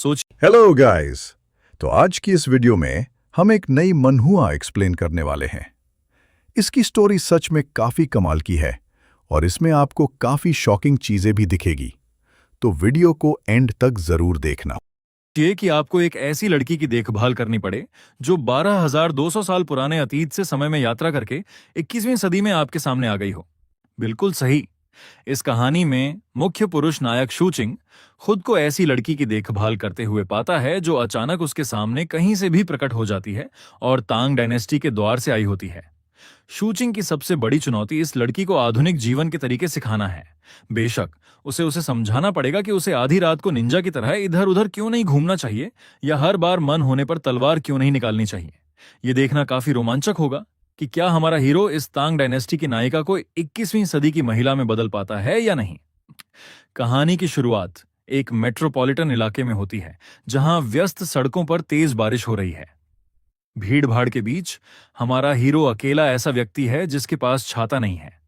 सोच। Hello guys. तो आज की इस वीडियो में हम एक नई मनहुआ एक्सप्लेन करने वाले हैं। इसकी स्टोरी सच में काफी कमाल की है और इसमें आपको काफी शॉकिंग चीजें भी दिखेगी, तो वीडियो को एंड तक जरूर देखना। ये कि आपको एक ऐसी लड़की की देखभाल करनी पड़े जो 12,200 साल पुराने अतीत से समय में यात्रा करके 21वीं सदी में आपके सामने आ गई हो। बिल्कुल सही। इस कहानी में मुख्य पुरुष नायक शूचिंग खुद को ऐसी लड़की की देखभाल करते हुए पाता है जो अचानक उसके सामने कहीं से भी प्रकट हो जाती है और तांग डायनेस्टी के द्वार से आई होती है। शूचिंग की सबसे बड़ी चुनौती इस लड़की को आधुनिक जीवन के तरीके सिखाना है। बेशक उसे उसे समझाना पड़ेगा कि उसे आधी रात को निंजा की तरह इधर उधर क्यों नहीं घूमना चाहिए या हर बार मन होने पर तलवार क्यों नहीं निकालनी चाहिए। यह देखना काफी रोमांचक होगा कि क्या हमारा हीरो इस तांग डायनेस्टी की नायिका को 21वीं सदी की महिला में बदल पाता है या नहीं। कहानी की शुरुआत एक मेट्रोपॉलिटन इलाके में होती है जहां व्यस्त सड़कों पर तेज बारिश हो रही है। भीड़ भाड़ के बीच हमारा हीरो अकेला ऐसा व्यक्ति है जिसके पास छाता नहीं है।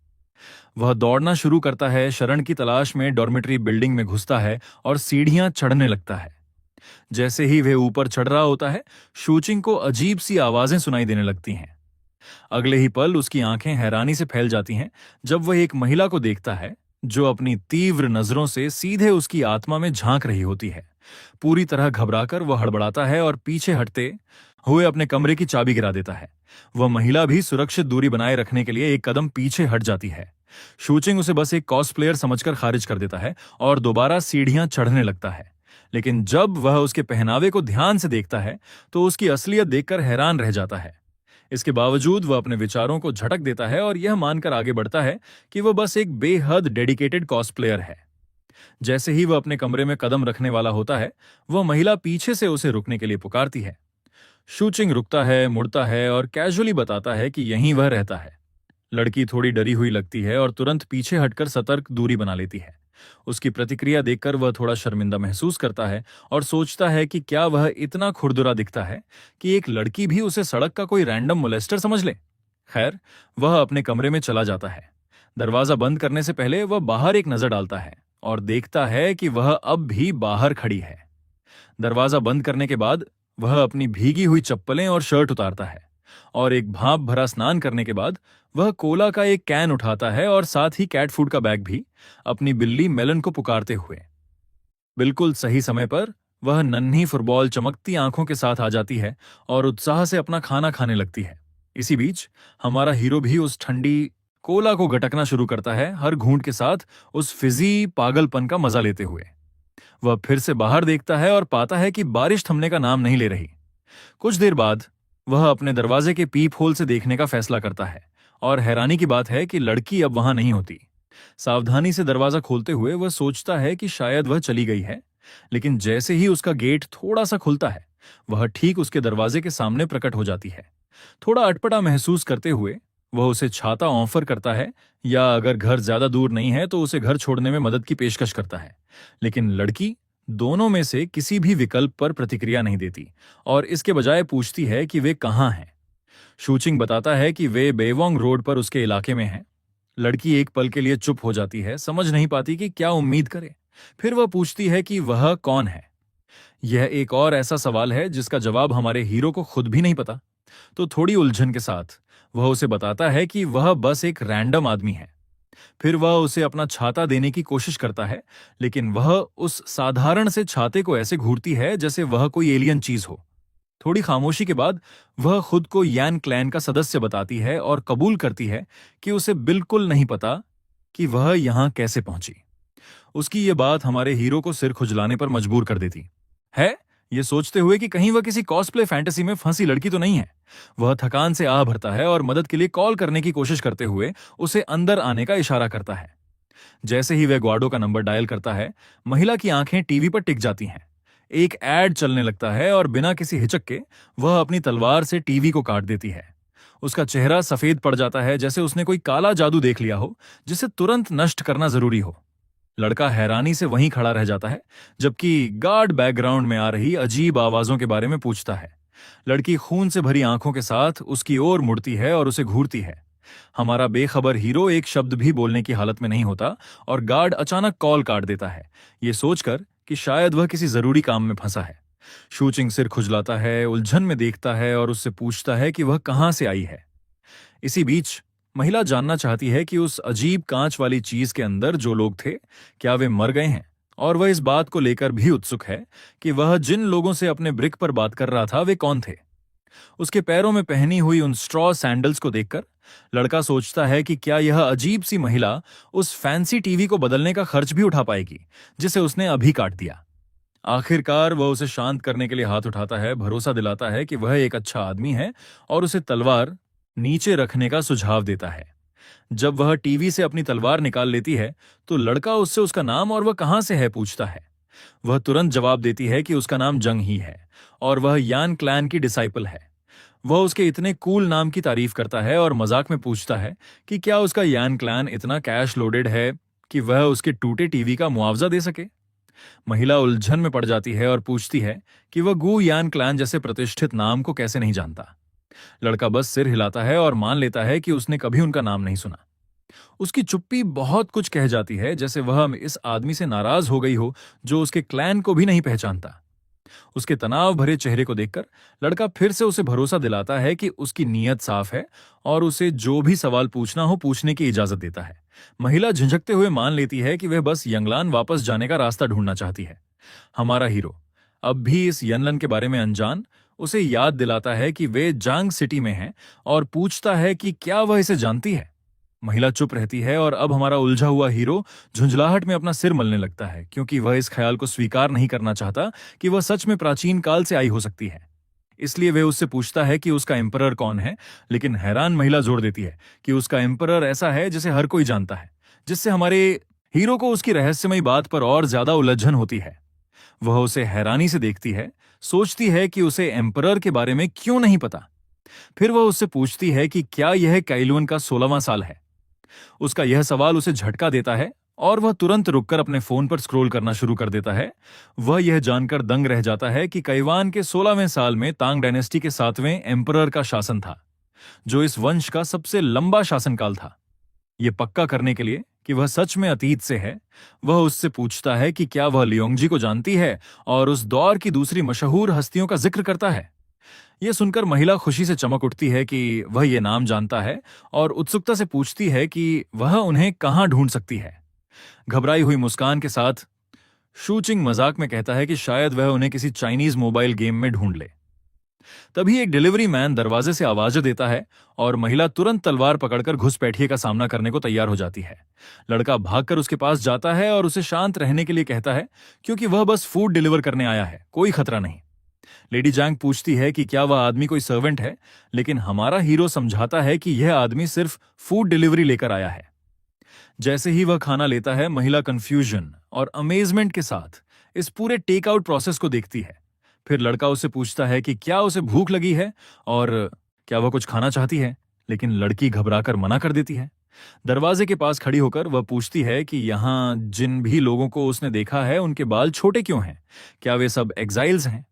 वह दौड़ना शुरू करता है, शरण की तलाश में डॉर्मेट्री बिल्डिंग में घुसता है और सीढ़ियां चढ़ने लगता है। जैसे ही वह ऊपर चढ़ रहा होता है, शूचिंग को अजीब सी आवाजें सुनाई देने लगती हैं। अगले ही पल उसकी आंखें हैरानी से फैल जाती हैं जब वह एक महिला को देखता है जो अपनी तीव्र नजरों से सीधे उसकी आत्मा में झांक रही होती है। पूरी तरह घबराकर वह हड़बड़ाता है और पीछे हटते हुए अपने कमरे की चाबी गिरा देता है। वह महिला भी सुरक्षित दूरी बनाए रखने के लिए एक कदम पीछे हट जाती है। शूचिंग उसे बस एक कॉस्प्लेयर समझकर खारिज कर देता है और दोबारा सीढ़ियां चढ़ने लगता है। लेकिन जब वह उसके पहनावे को ध्यान से देखता है तो उसकी असलियत देखकर हैरान रह जाता है। इसके बावजूद वह अपने विचारों को झटक देता है और यह मानकर आगे बढ़ता है कि वह बस एक बेहद डेडिकेटेड कॉस्प्लेयर है। जैसे ही वह अपने कमरे में कदम रखने वाला होता है, वह महिला पीछे से उसे रुकने के लिए पुकारती है। शूचिंग रुकता है, मुड़ता है और कैजुअली बताता है कि यहीं वह रहता है। लड़की थोड़ी डरी हुई लगती है और तुरंत पीछे हटकर सतर्क दूरी बना लेती है। उसकी प्रतिक्रिया देखकर वह थोड़ा शर्मिंदा महसूस करता है और सोचता है कि क्या वह इतना खुरदुरा दिखता है कि एक लड़की भी उसे सड़क का कोई रैंडम मोलेस्टर समझ ले। खैर, वह अपने कमरे में चला जाता है। दरवाजा बंद करने से पहले वह बाहर एक नजर डालता है और देखता है कि वह अब भी बाहर खड़ी है। दरवाजा बंद करने के बाद वह अपनी भीगी हुई चप्पलें और शर्ट उतारता है और एक भाप भरा स्नान करने के बाद वह कोला का एक कैन उठाता है और साथ ही कैट फूड का बैग भी, अपनी बिल्ली मेलन को पुकारते हुए। बिल्कुल सही समय पर वह नन्ही फुटबॉल चमकती आंखों के साथ आ जाती है और उत्साह से अपना खाना खाने लगती है। इसी बीच हमारा हीरो भी उस ठंडी कोला को गटकना शुरू करता है, हर घूंट के साथ उस फिजी पागलपन का मजा लेते हुए। वह फिर से बाहर देखता है और पाता है कि बारिश थमने का नाम नहीं ले रही। कुछ देर बाद वह अपने दरवाजे के पीप होल से देखने का फैसला करता है और हैरानी की बात है कि लड़की अब वहां नहीं होती। सावधानी से दरवाजा खोलते हुए वह सोचता है कि शायद वह चली गई है, लेकिन जैसे ही उसका गेट थोड़ा सा खुलता है, वह ठीक उसके दरवाजे के सामने प्रकट हो जाती है। थोड़ा अटपटा महसूस करते हुए वह उसे छाता ऑफर करता है या अगर घर ज्यादा दूर नहीं है तो उसे घर छोड़ने में मदद की पेशकश करता है। लेकिन लड़की दोनों में से किसी भी विकल्प पर प्रतिक्रिया नहीं देती और इसके बजाय पूछती है कि वे कहाँ हैं। शूचिंग बताता है कि वे बेवोंग रोड पर उसके इलाके में हैं। लड़की एक पल के लिए चुप हो जाती है, समझ नहीं पाती कि क्या उम्मीद करे। फिर वह पूछती है कि वह कौन है। यह एक और ऐसा सवाल है जिसका जवाब हमारे हीरो को खुद भी नहीं पता। तो थोड़ी उलझन के साथ वह उसे बताता है कि वह बस एक रैंडम आदमी है। फिर वह उसे अपना छाता देने की कोशिश करता है, लेकिन वह उस साधारण से छाते को ऐसे घूरती है जैसे वह कोई एलियन चीज हो। थोड़ी खामोशी के बाद वह खुद को यान क्लैन का सदस्य बताती है और कबूल करती है कि उसे बिल्कुल नहीं पता कि वह यहां कैसे पहुंची। उसकी यह बात हमारे हीरो को सिर खुजलाने पर मजबूर कर देती है, ये सोचते हुए कि कहीं वह किसी कॉस्प्ले फैंटेसी में फंसी लड़की तो नहीं है। वह थकान से आह भरता है और मदद के लिए कॉल करने की कोशिश करते हुए उसे अंदर आने का इशारा करता है। जैसे ही वह ग्वाडो का नंबर डायल करता है, महिला की आंखें टीवी पर टिक जाती हैं। एक एड चलने लगता है और बिना किसी हिचक के वह अपनी तलवार से टीवी को काट देती है। उसका चेहरा सफेद पड़ जाता है जैसे उसने कोई काला जादू देख लिया हो जिसे तुरंत नष्ट करना जरूरी हो। लड़का हैरानी से वहीं खड़ा रह जाता है जबकि गार्ड बैकग्राउंड में आ रही अजीब आवाजों के बारे में पूछता है। लड़की खून से भरी आंखों के साथ उसकी ओर मुड़ती है और उसे घूरती है। हमारा बेखबर हीरो एक शब्द भी बोलने की हालत में नहीं होता और गार्ड अचानक कॉल काट देता है, ये सोचकर कि शायद वह किसी जरूरी काम में फंसा है। शूचिंग सिर खुजलाता है, उलझन में देखता है और उससे पूछता है कि वह कहां से आई है। इसी बीच महिला जानना चाहती है कि उस अजीब कांच वाली चीज के अंदर जो लोग थे, क्या वे मर गए हैं, और वह इस बात को लेकर भी उत्सुक है कि वह जिन लोगों से अपने ब्रिक पर बात कर रहा था वे कौन थे। उसके पैरों में पहनी हुई उन स्ट्रॉ सैंडल्स को देखकर लड़का सोचता है कि क्या यह अजीब सी महिला उस फैंसी टीवी को बदलने का खर्च भी उठा पाएगी जिसे उसने अभी काट दिया। आखिरकार वह उसे शांत करने के लिए हाथ उठाता है, भरोसा दिलाता है कि वह एक अच्छा आदमी है और उसे तलवार नीचे रखने का सुझाव देता है। जब वह टीवी से अपनी तलवार निकाल लेती है तो लड़का उससे उसका नाम और वह कहां से है पूछता है। वह तुरंत जवाब देती है कि उसका नाम जंग ही है और वह यान क्लैन की डिसाइपल है। वह उसके इतने कूल नाम की तारीफ करता है और मजाक में पूछता है कि क्या उसका यान क्लैन इतना कैश लोडेड है कि वह उसके टूटे टीवी का मुआवजा दे सके। महिला उलझन में पड़ जाती है और पूछती है कि वह गू यान क्लैन जैसे प्रतिष्ठित नाम को कैसे नहीं जानता। लड़का बस सिर हिलाता है और मान लेता है कि उसने कभी उनका नाम नहीं सुना। उसकी चुप्पी बहुत कुछ कह जाती है, जैसे वह इस आदमी से नाराज हो गई हो जो उसके क्लैन को भी नहीं पहचानता। उसके तनाव भरे चेहरे को देखकर लड़का फिर से उसे भरोसा दिलाता है कि उसकी नीयत साफ है और उसे जो भी सवाल पूछना हो पूछने की इजाजत देता है। महिला झिझकते हुए मान लेती है कि वह बस यंगलान वापस जाने का रास्ता ढूंढना चाहती है। हमारा हीरो, अब भी इस यनलन के बारे में अनजान, उसे याद दिलाता है कि वे जांग सिटी में हैं और पूछता है कि क्या वह इसे जानती है। महिला चुप रहती है और अब हमारा उलझा हुआ हीरो झुंझलाहट में अपना सिर मलने लगता है, क्योंकि वह इस ख्याल को स्वीकार नहीं करना चाहता कि वह सच में प्राचीन काल से आई हो सकती है। इसलिए वह उससे पूछता है कि उसका एम्परर कौन है, लेकिन हैरान महिला जोड़ देती है कि उसका एम्परर ऐसा है जिसे हर कोई जानता है, जिससे हमारे हीरो को उसकी रहस्यमयी बात पर और ज्यादा उलझन होती है। वह उसे हैरानी से देखती है, सोचती है कि उसे एम्परर के बारे में क्यों नहीं पता। फिर वह उससे पूछती है कि क्या यह कैलुअन का 16वां साल है। उसका यह सवाल उसे झटका देता है और वह तुरंत रुककर अपने फोन पर स्क्रॉल करना शुरू कर देता है। वह यह जानकर दंग रह जाता है कि कैवान के 16वें साल में तांग डायनेस्टी के 7वें एम्परर का शासन था, जो इस वंश का सबसे लंबा शासनकाल था। यह पक्का करने के लिए कि वह सच में अतीत से है, वह उससे पूछता है कि क्या वह लियोंगजी को जानती है और उस दौर की दूसरी मशहूर हस्तियों का जिक्र करता है। यह सुनकर महिला खुशी से चमक उठती है कि वह यह नाम जानता है और उत्सुकता से पूछती है कि वह उन्हें कहां ढूंढ सकती है। घबराई हुई मुस्कान के साथ शूचिंग मजाक में कहता है कि शायद वह उन्हें किसी चाइनीज मोबाइल गेम में ढूंढ ले। तभी एक डिलीवरी मैन दरवाजे से आवाज देता है और महिला तुरंत तलवार पकड़कर घुसपैठिए का सामना करने को तैयार हो जाती है। लड़का भागकर उसके पास जाता है और उसे शांत रहने के लिए कहता है, क्योंकि वह बस फूड डिलीवर करने आया है, कोई खतरा नहीं। लेडी जैंग पूछती है कि क्या वह आदमी कोई सर्वेंट है, लेकिन हमारा हीरो समझाता है कि यह आदमी सिर्फ फूड डिलीवरी लेकर आया है। जैसे ही वह खाना लेता है, महिला कंफ्यूजन और अमेजमेंट के साथ इस पूरे टेक आउट प्रोसेस को देखती है। फिर लड़का उससे पूछता है कि क्या उसे भूख लगी है और क्या वह कुछ खाना चाहती है, लेकिन लड़की घबराकर मना कर देती है। दरवाजे के पास खड़ी होकर वह पूछती है कि यहां जिन भी लोगों को उसने देखा है उनके बाल छोटे क्यों हैं, क्या वे सब एग्जाइल्स हैं।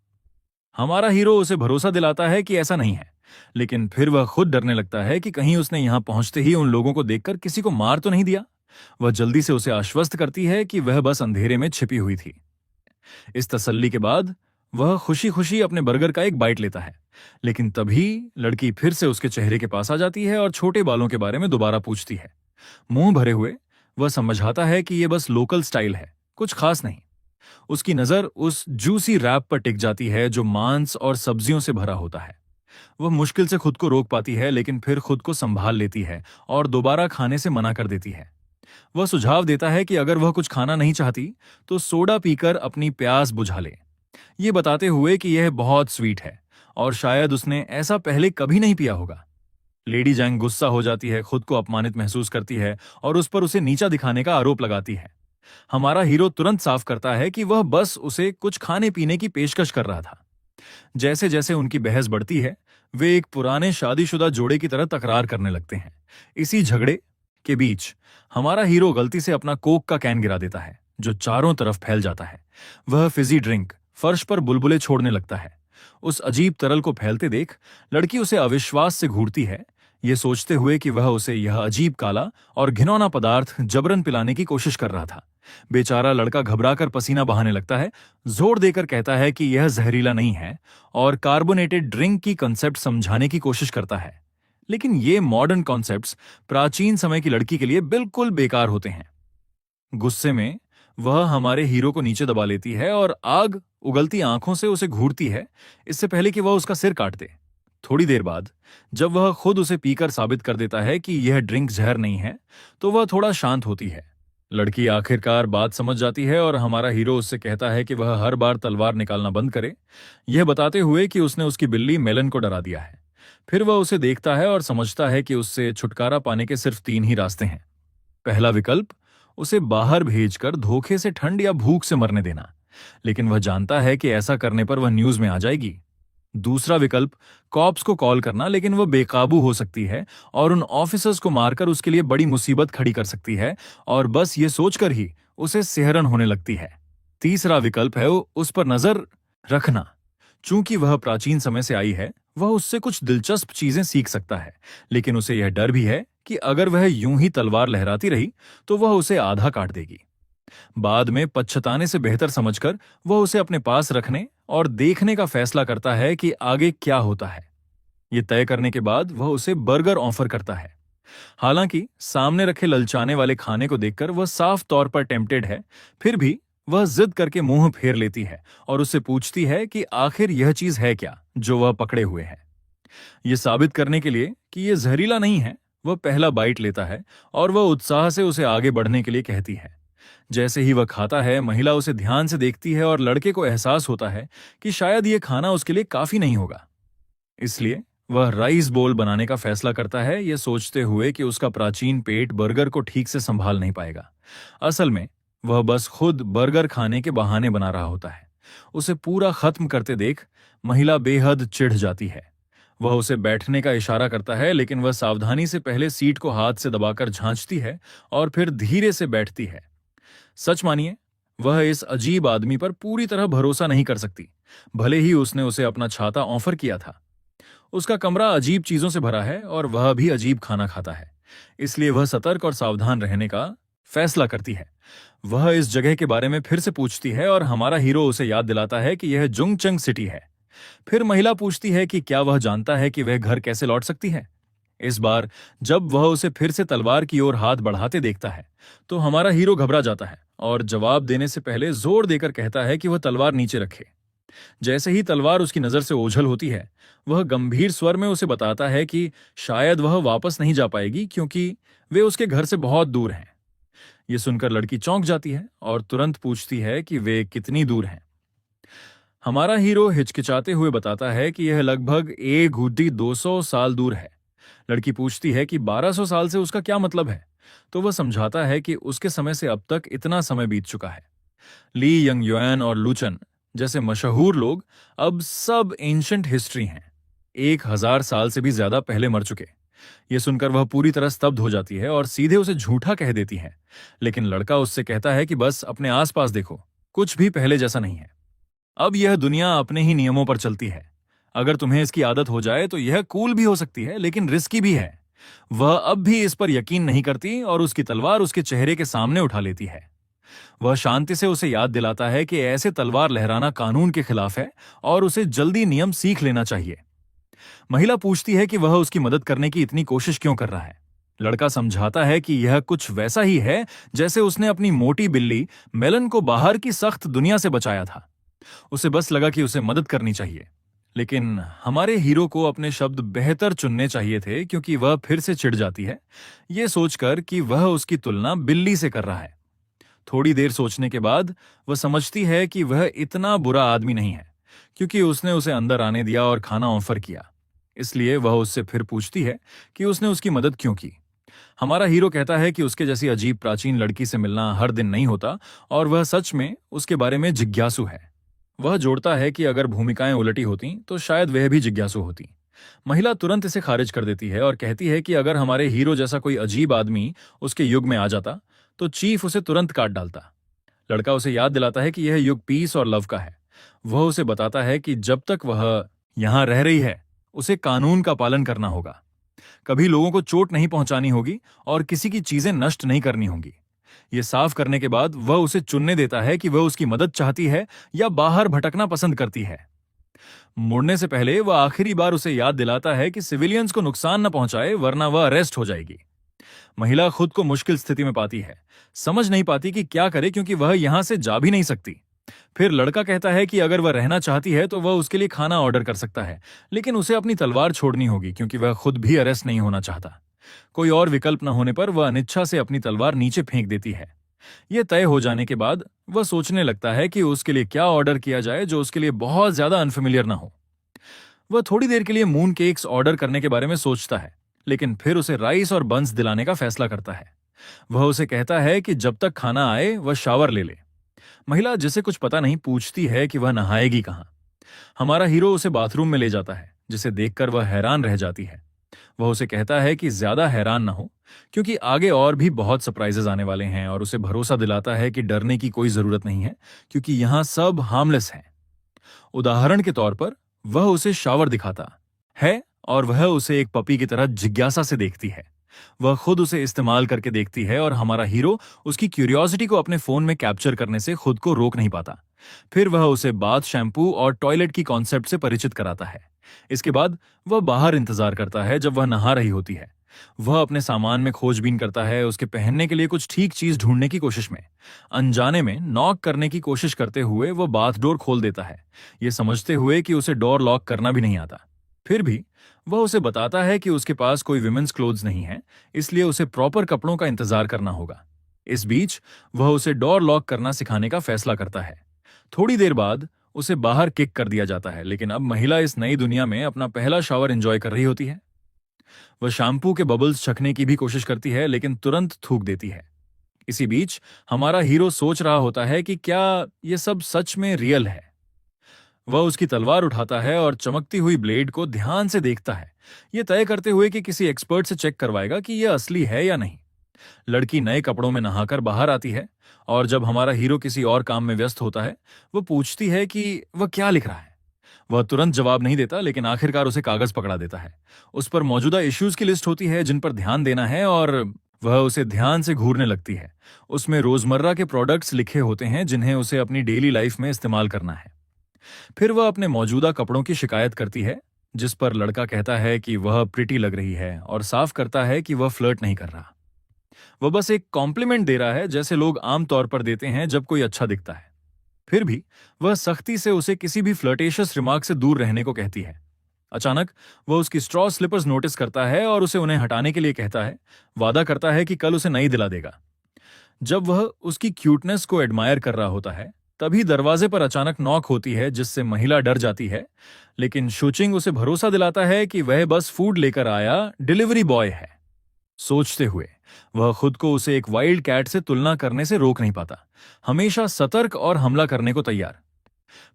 हमारा हीरो उसे भरोसा दिलाता है कि ऐसा नहीं है, लेकिन फिर वह खुद डरने लगता है कि कहीं उसने यहां पहुंचते ही उन लोगों को देखकर किसी को मार तो नहीं दिया। वह जल्दी से उसे आश्वस्त करती है कि वह बस अंधेरे में छिपी हुई थी। इस तसल्ली के बाद वह खुशी खुशी अपने बर्गर का एक बाइट लेता है, लेकिन तभी लड़की फिर से उसके चेहरे के पास आ जाती है और छोटे बालों के बारे में दोबारा पूछती है। मुंह भरे हुए वह समझाता है कि यह बस लोकल स्टाइल है, कुछ खास नहीं। उसकी नजर उस जूसी रैप पर टिक जाती है जो मांस और सब्जियों से भरा होता है। वह मुश्किल से खुद को रोक पाती है, लेकिन फिर खुद को संभाल लेती है और दोबारा खाने से मना कर देती है। वह सुझाव देता है कि अगर वह कुछ खाना नहीं चाहती तो सोडा पीकर अपनी प्यास बुझा ले, ये बताते हुए कि यह बहुत स्वीट है और शायद उसने ऐसा पहले कभी नहीं पिया होगा। लेडी जैंग गुस्सा हो जाती है, खुद को अपमानित महसूस करती है और उस पर उसे नीचा दिखाने का आरोप लगाती है। हमारा हीरो तुरंत साफ करता है कि वह बस उसे कुछ खाने पीने की पेशकश कर रहा था। जैसे जैसे उनकी बहस बढ़ती है, वे एक पुराने शादीशुदा जोड़े की तरह तकरार करने लगते हैं। इसी झगड़े के बीच हमारा हीरो गलती से अपना कोक का कैन गिरा देता है, जो चारों तरफ फैल जाता है। वह फिजी ड्रिंक फर्श पर बुलबुले छोड़ने लगता है। उस अजीब तरल को फैलते देख लड़की उसे अविश्वास से घूरती है, ये सोचते हुए कि वह उसे यह अजीब काला और घिनौना पदार्थ जबरन पिलाने की कोशिश कर रहा था, बेचारा लड़का घबराकर पसीना बहाने लगता है, जोर देकर कहता है कि यह जहरीला नहीं है और कार्बोनेटेड ड्रिंक की कंसेप्ट समझाने की कोशिश करता है। लेकिन ये मॉडर्न कॉन्सेप्ट्स प्राचीन समय की लड़की के लिए बिल्कुल बेकार होते हैं। गुस्से में वह हमारे हीरो को नीचे दबा लेती है और आग उगलती आंखों से उसे घूरती है, इससे पहले कि वह उसका सिर काट दे। थोड़ी देर बाद जब वह खुद उसे पीकर साबित कर देता है कि यह ड्रिंक जहर नहीं है, तो वह थोड़ा शांत होती है। लड़की आखिरकार बात समझ जाती है और हमारा हीरो उससे कहता है कि वह हर बार तलवार निकालना बंद करे, यह बताते हुए कि उसने उसकी बिल्ली मेलन को डरा दिया है। फिर वह उसे देखता है और समझता है कि उससे छुटकारा पाने के सिर्फ 3 ही रास्ते हैं। पहला विकल्प, उसे बाहर भेजकर धोखे से ठंड या भूख से मरने देना, लेकिन वह जानता है कि ऐसा करने पर वह न्यूज में आ जाएगी। दूसरा विकल्प, कॉप्स को कॉल करना, लेकिन वह बेकाबू हो सकती है और उन ऑफिसर्स को मारकर उसके लिए बड़ी मुसीबत खड़ी कर सकती है और बस ये सोचकर ही उसे सिहरन होने लगती है। तीसरा विकल्प है उस पर नजर रखना। चूंकि वह प्राचीन समय से आई है, वह उससे कुछ दिलचस्प चीजें सीख सकता है, लेकिन उसे यह डर भी है कि अगर वह यूं ही तलवार लहराती रही तो वह उसे आधा काट देगी। बाद में पछताने से बेहतर समझकर वह उसे अपने पास रखने और देखने का फैसला करता है कि आगे क्या होता है। ये तय करने के बाद वह उसे बर्गर ऑफर करता है। हालांकि सामने रखे ललचाने वाले खाने को देखकर वह साफ तौर पर टेम्प्टेड है, फिर भी वह जिद करके मुंह फेर लेती है और उससे पूछती है कि आखिर यह चीज है क्या जो वह पकड़े हुए है। यह साबित करने के लिए कि यह जहरीला नहीं है, वह पहला बाइट लेता है और वह उत्साह से उसे आगे बढ़ने के लिए कहती है। जैसे ही वह खाता है, महिला उसे ध्यान से देखती है और लड़के को एहसास होता है कि शायद यह खाना उसके लिए काफी नहीं होगा। इसलिए वह राइस बोल बनाने का फैसला करता है, यह सोचते हुए कि उसका प्राचीन पेट बर्गर को ठीक से संभाल नहीं पाएगा। असल में वह बस खुद बर्गर खाने के बहाने बना रहा होता है। उसे पूरा खत्म करते देख महिला बेहद चिढ़ जाती है। वह उसे बैठने का इशारा करता है, लेकिन वह सावधानी से पहले सीट को हाथ से दबाकर झांचती है और फिर धीरे से बैठती है। सच मानिए, वह इस अजीब आदमी पर पूरी तरह भरोसा नहीं कर सकती, भले ही उसने उसे अपना छाता ऑफर किया था। उसका कमरा अजीब चीजों से भरा है और वह भी अजीब खाना खाता है, इसलिए वह सतर्क और सावधान रहने का फैसला करती है। वह इस जगह के बारे में फिर से पूछती है और हमारा हीरो उसे याद दिलाता है कि यह जुंगचंग सिटी है। फिर महिला पूछती है कि क्या वह जानता है कि वह घर कैसे लौट सकती है। इस बार जब वह उसे फिर से तलवार की ओर हाथ बढ़ाते देखता है तो हमारा हीरो घबरा जाता है और जवाब देने से पहले जोर देकर कहता है कि वह तलवार नीचे रखे। जैसे ही तलवार उसकी नजर से ओझल होती है, वह गंभीर स्वर में उसे बताता है कि शायद वह वापस नहीं जा पाएगी क्योंकि वे उसके घर से बहुत दूर हैं। यह सुनकर लड़की चौंक जाती है और तुरंत पूछती है कि वे कितनी दूर हैं। हमारा हीरो हिचकिचाते हुए बताता है कि यह लगभग 200 साल दूर है। लड़की पूछती है कि 1200 साल से उसका क्या मतलब है, तो वह समझाता है कि उसके समय से अब तक इतना समय बीत चुका है। ली यंग युआन और लुचन जैसे मशहूर लोग अब सब एंशंट हिस्ट्री हैं, 1000 साल से भी ज्यादा पहले मर चुके। यह सुनकर वह पूरी तरह स्तब्ध हो जाती है और सीधे उसे झूठा कह देती है, लेकिन लड़का उससे कहता है कि बस अपने आसपास देखो, कुछ भी पहले जैसा नहीं है। अब यह दुनिया अपने ही नियमों पर चलती है। अगर तुम्हें इसकी आदत हो जाए तो यह कूल भी हो सकती है, लेकिन रिस्की भी है। वह अब भी इस पर यकीन नहीं करती और उसकी तलवार उसके चेहरे के सामने उठा लेती है। वह शांति से उसे याद दिलाता है कि ऐसे तलवार लहराना कानून के खिलाफ है और उसे जल्दी नियम सीख लेना चाहिए। महिला पूछती है कि वह उसकी मदद करने की इतनी कोशिश क्यों कर रहा है। लड़का समझाता है कि यह कुछ वैसा ही है जैसे उसने अपनी मोटी बिल्ली मेलन को बाहर की सख्त दुनिया से बचाया था। उसे बस लगा कि उसे मदद करनी चाहिए, लेकिन हमारे हीरो को अपने शब्द बेहतर चुनने चाहिए थे क्योंकि वह फिर से चिढ़ जाती है, यह सोचकर कि वह उसकी तुलना बिल्ली से कर रहा है। थोड़ी देर सोचने के बाद वह समझती है कि वह इतना बुरा आदमी नहीं है, क्योंकि उसने उसे अंदर आने दिया और खाना ऑफर किया। इसलिए वह उससे फिर पूछती है कि उसने उसकी मदद क्यों की। हमारा हीरो कहता है कि उसके जैसी अजीब प्राचीन लड़की से मिलना हर दिन नहीं होता और वह सच में उसके बारे में जिज्ञासु है। वह जोड़ता है कि अगर भूमिकाएं उलटी होती तो शायद वह भी जिज्ञासु होती। महिला तुरंत इसे खारिज कर देती है और कहती है कि अगर हमारे हीरो जैसा कोई अजीब आदमी उसके युग में आ जाता तो चीफ उसे तुरंत काट डालता। लड़का उसे याद दिलाता है कि यह युग पीस और लव का है। वह उसे बताता है कि जब तक वह यहां रह रही है उसे कानून का पालन करना होगा, कभी लोगों को चोट नहीं पहुंचानी होगी और किसी की चीजें नष्ट नहीं करनी होंगी। ये साफ करने के बाद वह उसे चुनने देता है कि वह उसकी मदद चाहती है या बाहर भटकना पसंद करती है। मुड़ने से पहले वह आखिरी बार उसे याद दिलाता है कि सिविलियंस को नुकसान न पहुंचाए वरना वह अरेस्ट हो जाएगी। महिला खुद को मुश्किल स्थिति में पाती है, समझ नहीं पाती कि क्या करे क्योंकि वह यहां से जा भी नहीं सकती। फिर लड़का कहता है कि अगर वह रहना चाहती है तो वह उसके लिए खाना ऑर्डर कर सकता है, लेकिन उसे अपनी तलवार छोड़नी होगी क्योंकि वह खुद भी अरेस्ट नहीं होना चाहता। कोई और विकल्प न होने पर वह अनिच्छा से अपनी तलवार नीचे फेंक देती है। यह तय हो जाने के बाद वह सोचने लगता है कि उसके लिए क्या ऑर्डर किया जाए जो उसके लिए बहुत ज्यादा अनफेमिलियर ना हो। वह थोड़ी देर के लिए मून केक्स ऑर्डर करने के बारे में सोचता है, लेकिन फिर उसे राइस और बंस दिलाने का फैसला करता है। वह उसे कहता है कि जब तक खाना आए वह शावर ले ले। महिला, जिसे कुछ पता नहीं, पूछती है कि वह नहाएगी कहाँ। हमारा हीरो उसे बाथरूम में ले जाता है, जिसे देखकर वह हैरान रह जाती है। वह उसे कहता है कि ज्यादा हैरान ना हो क्योंकि आगे और भी बहुत सरप्राइजेस आने वाले हैं, और उसे भरोसा दिलाता है कि डरने की कोई जरूरत नहीं है क्योंकि यहां सब हार्मलेस है। उदाहरण के तौर पर वह उसे शावर दिखाता है और वह उसे एक पपी की तरह जिज्ञासा से देखती है। वह खुद उसे इस्तेमाल करके देखती है और हमारा हीरो उसकी क्यूरियोसिटी को अपने फोन में कैप्चर करने से खुद को रोक नहीं पाता। फिर वह उसे बाथ, शैम्पू और टॉयलेट की कॉन्सेप्ट से परिचित कराता है। इसके बाद वह बाहर इंतजार करता है जब वह नहा रही होती है। वह अपने सामान में खोजबीन करता है, उसके पहनने के लिए कुछ ठीक चीज ढूंढने की कोशिश में। अनजाने में नॉक करने की कोशिश करते हुए वह बाथ डोर खोल देता है, ये समझते हुए कि उसे डोर लॉक करना भी नहीं आता। फिर भी वह उसे बताता है कि उसके पास कोई विमेंस क्लोथ्स नहीं है, इसलिए उसे प्रॉपर कपड़ों का इंतजार करना होगा। इस बीच वह उसे डोर लॉक करना सिखाने का फैसला करता है। थोड़ी देर बाद उसे बाहर किक कर दिया जाता है, लेकिन अब महिला इस नई दुनिया में अपना पहला शावर एंजॉय कर रही होती है। वह शैम्पू के बबल्स छकने की भी कोशिश करती है, लेकिन तुरंत थूक देती है। इसी बीच हमारा हीरो सोच रहा होता है कि क्या यह सब सच में रियल है। वह उसकी तलवार उठाता है और चमकती हुई ब्लेड को ध्यान से देखता है, यह तय करते हुए कि किसी एक्सपर्ट से चेक करवाएगा कि यह असली है या नहीं। लड़की नए कपड़ों में नहाकर बाहर आती है और जब हमारा हीरो किसी और काम में व्यस्त होता है, वह पूछती है कि वह क्या लिख रहा है। वह तुरंत जवाब नहीं देता, लेकिन आखिरकार उसे कागज पकड़ा देता है। उस पर मौजूदा इश्यूज की लिस्ट होती है जिन पर ध्यान देना है, और वह उसे ध्यान से घूरने लगती है। उसमें रोजमर्रा के प्रोडक्ट्स लिखे होते हैं जिन्हें उसे अपनी डेली लाइफ में इस्तेमाल करना है। फिर वह अपने मौजूदा कपड़ों की शिकायत करती है, जिस पर लड़का कहता है कि वह प्रिटी लग रही है और साफ करता है कि वह फ्लर्ट नहीं कर रहा। वह बस एक कॉम्प्लीमेंट दे रहा है, जैसे लोग आमतौर पर देते हैं जब कोई अच्छा दिखता है। फिर भी वह सख्ती से उसे किसी भी फ्लर्टेशियस रिमार्क से दूर रहने को कहती है। अचानक वह उसकी स्ट्रॉ स्लिपर्स नोटिस करता है और उसे उन्हें हटाने के लिए कहता है, वादा करता है कि कल उसे नई दिला देगा। जब वह उसकी क्यूटनेस को एडमायर कर रहा होता है, तभी दरवाजे पर अचानक नॉक होती है, जिससे महिला डर जाती है, लेकिन शूचिंग उसे भरोसा दिलाता है कि वह बस फूड लेकर आया डिलीवरी बॉय है। सोचते हुए वह खुद को उसे एक वाइल्ड कैट से तुलना करने से रोक नहीं पाता, हमेशा सतर्क और हमला करने को तैयार।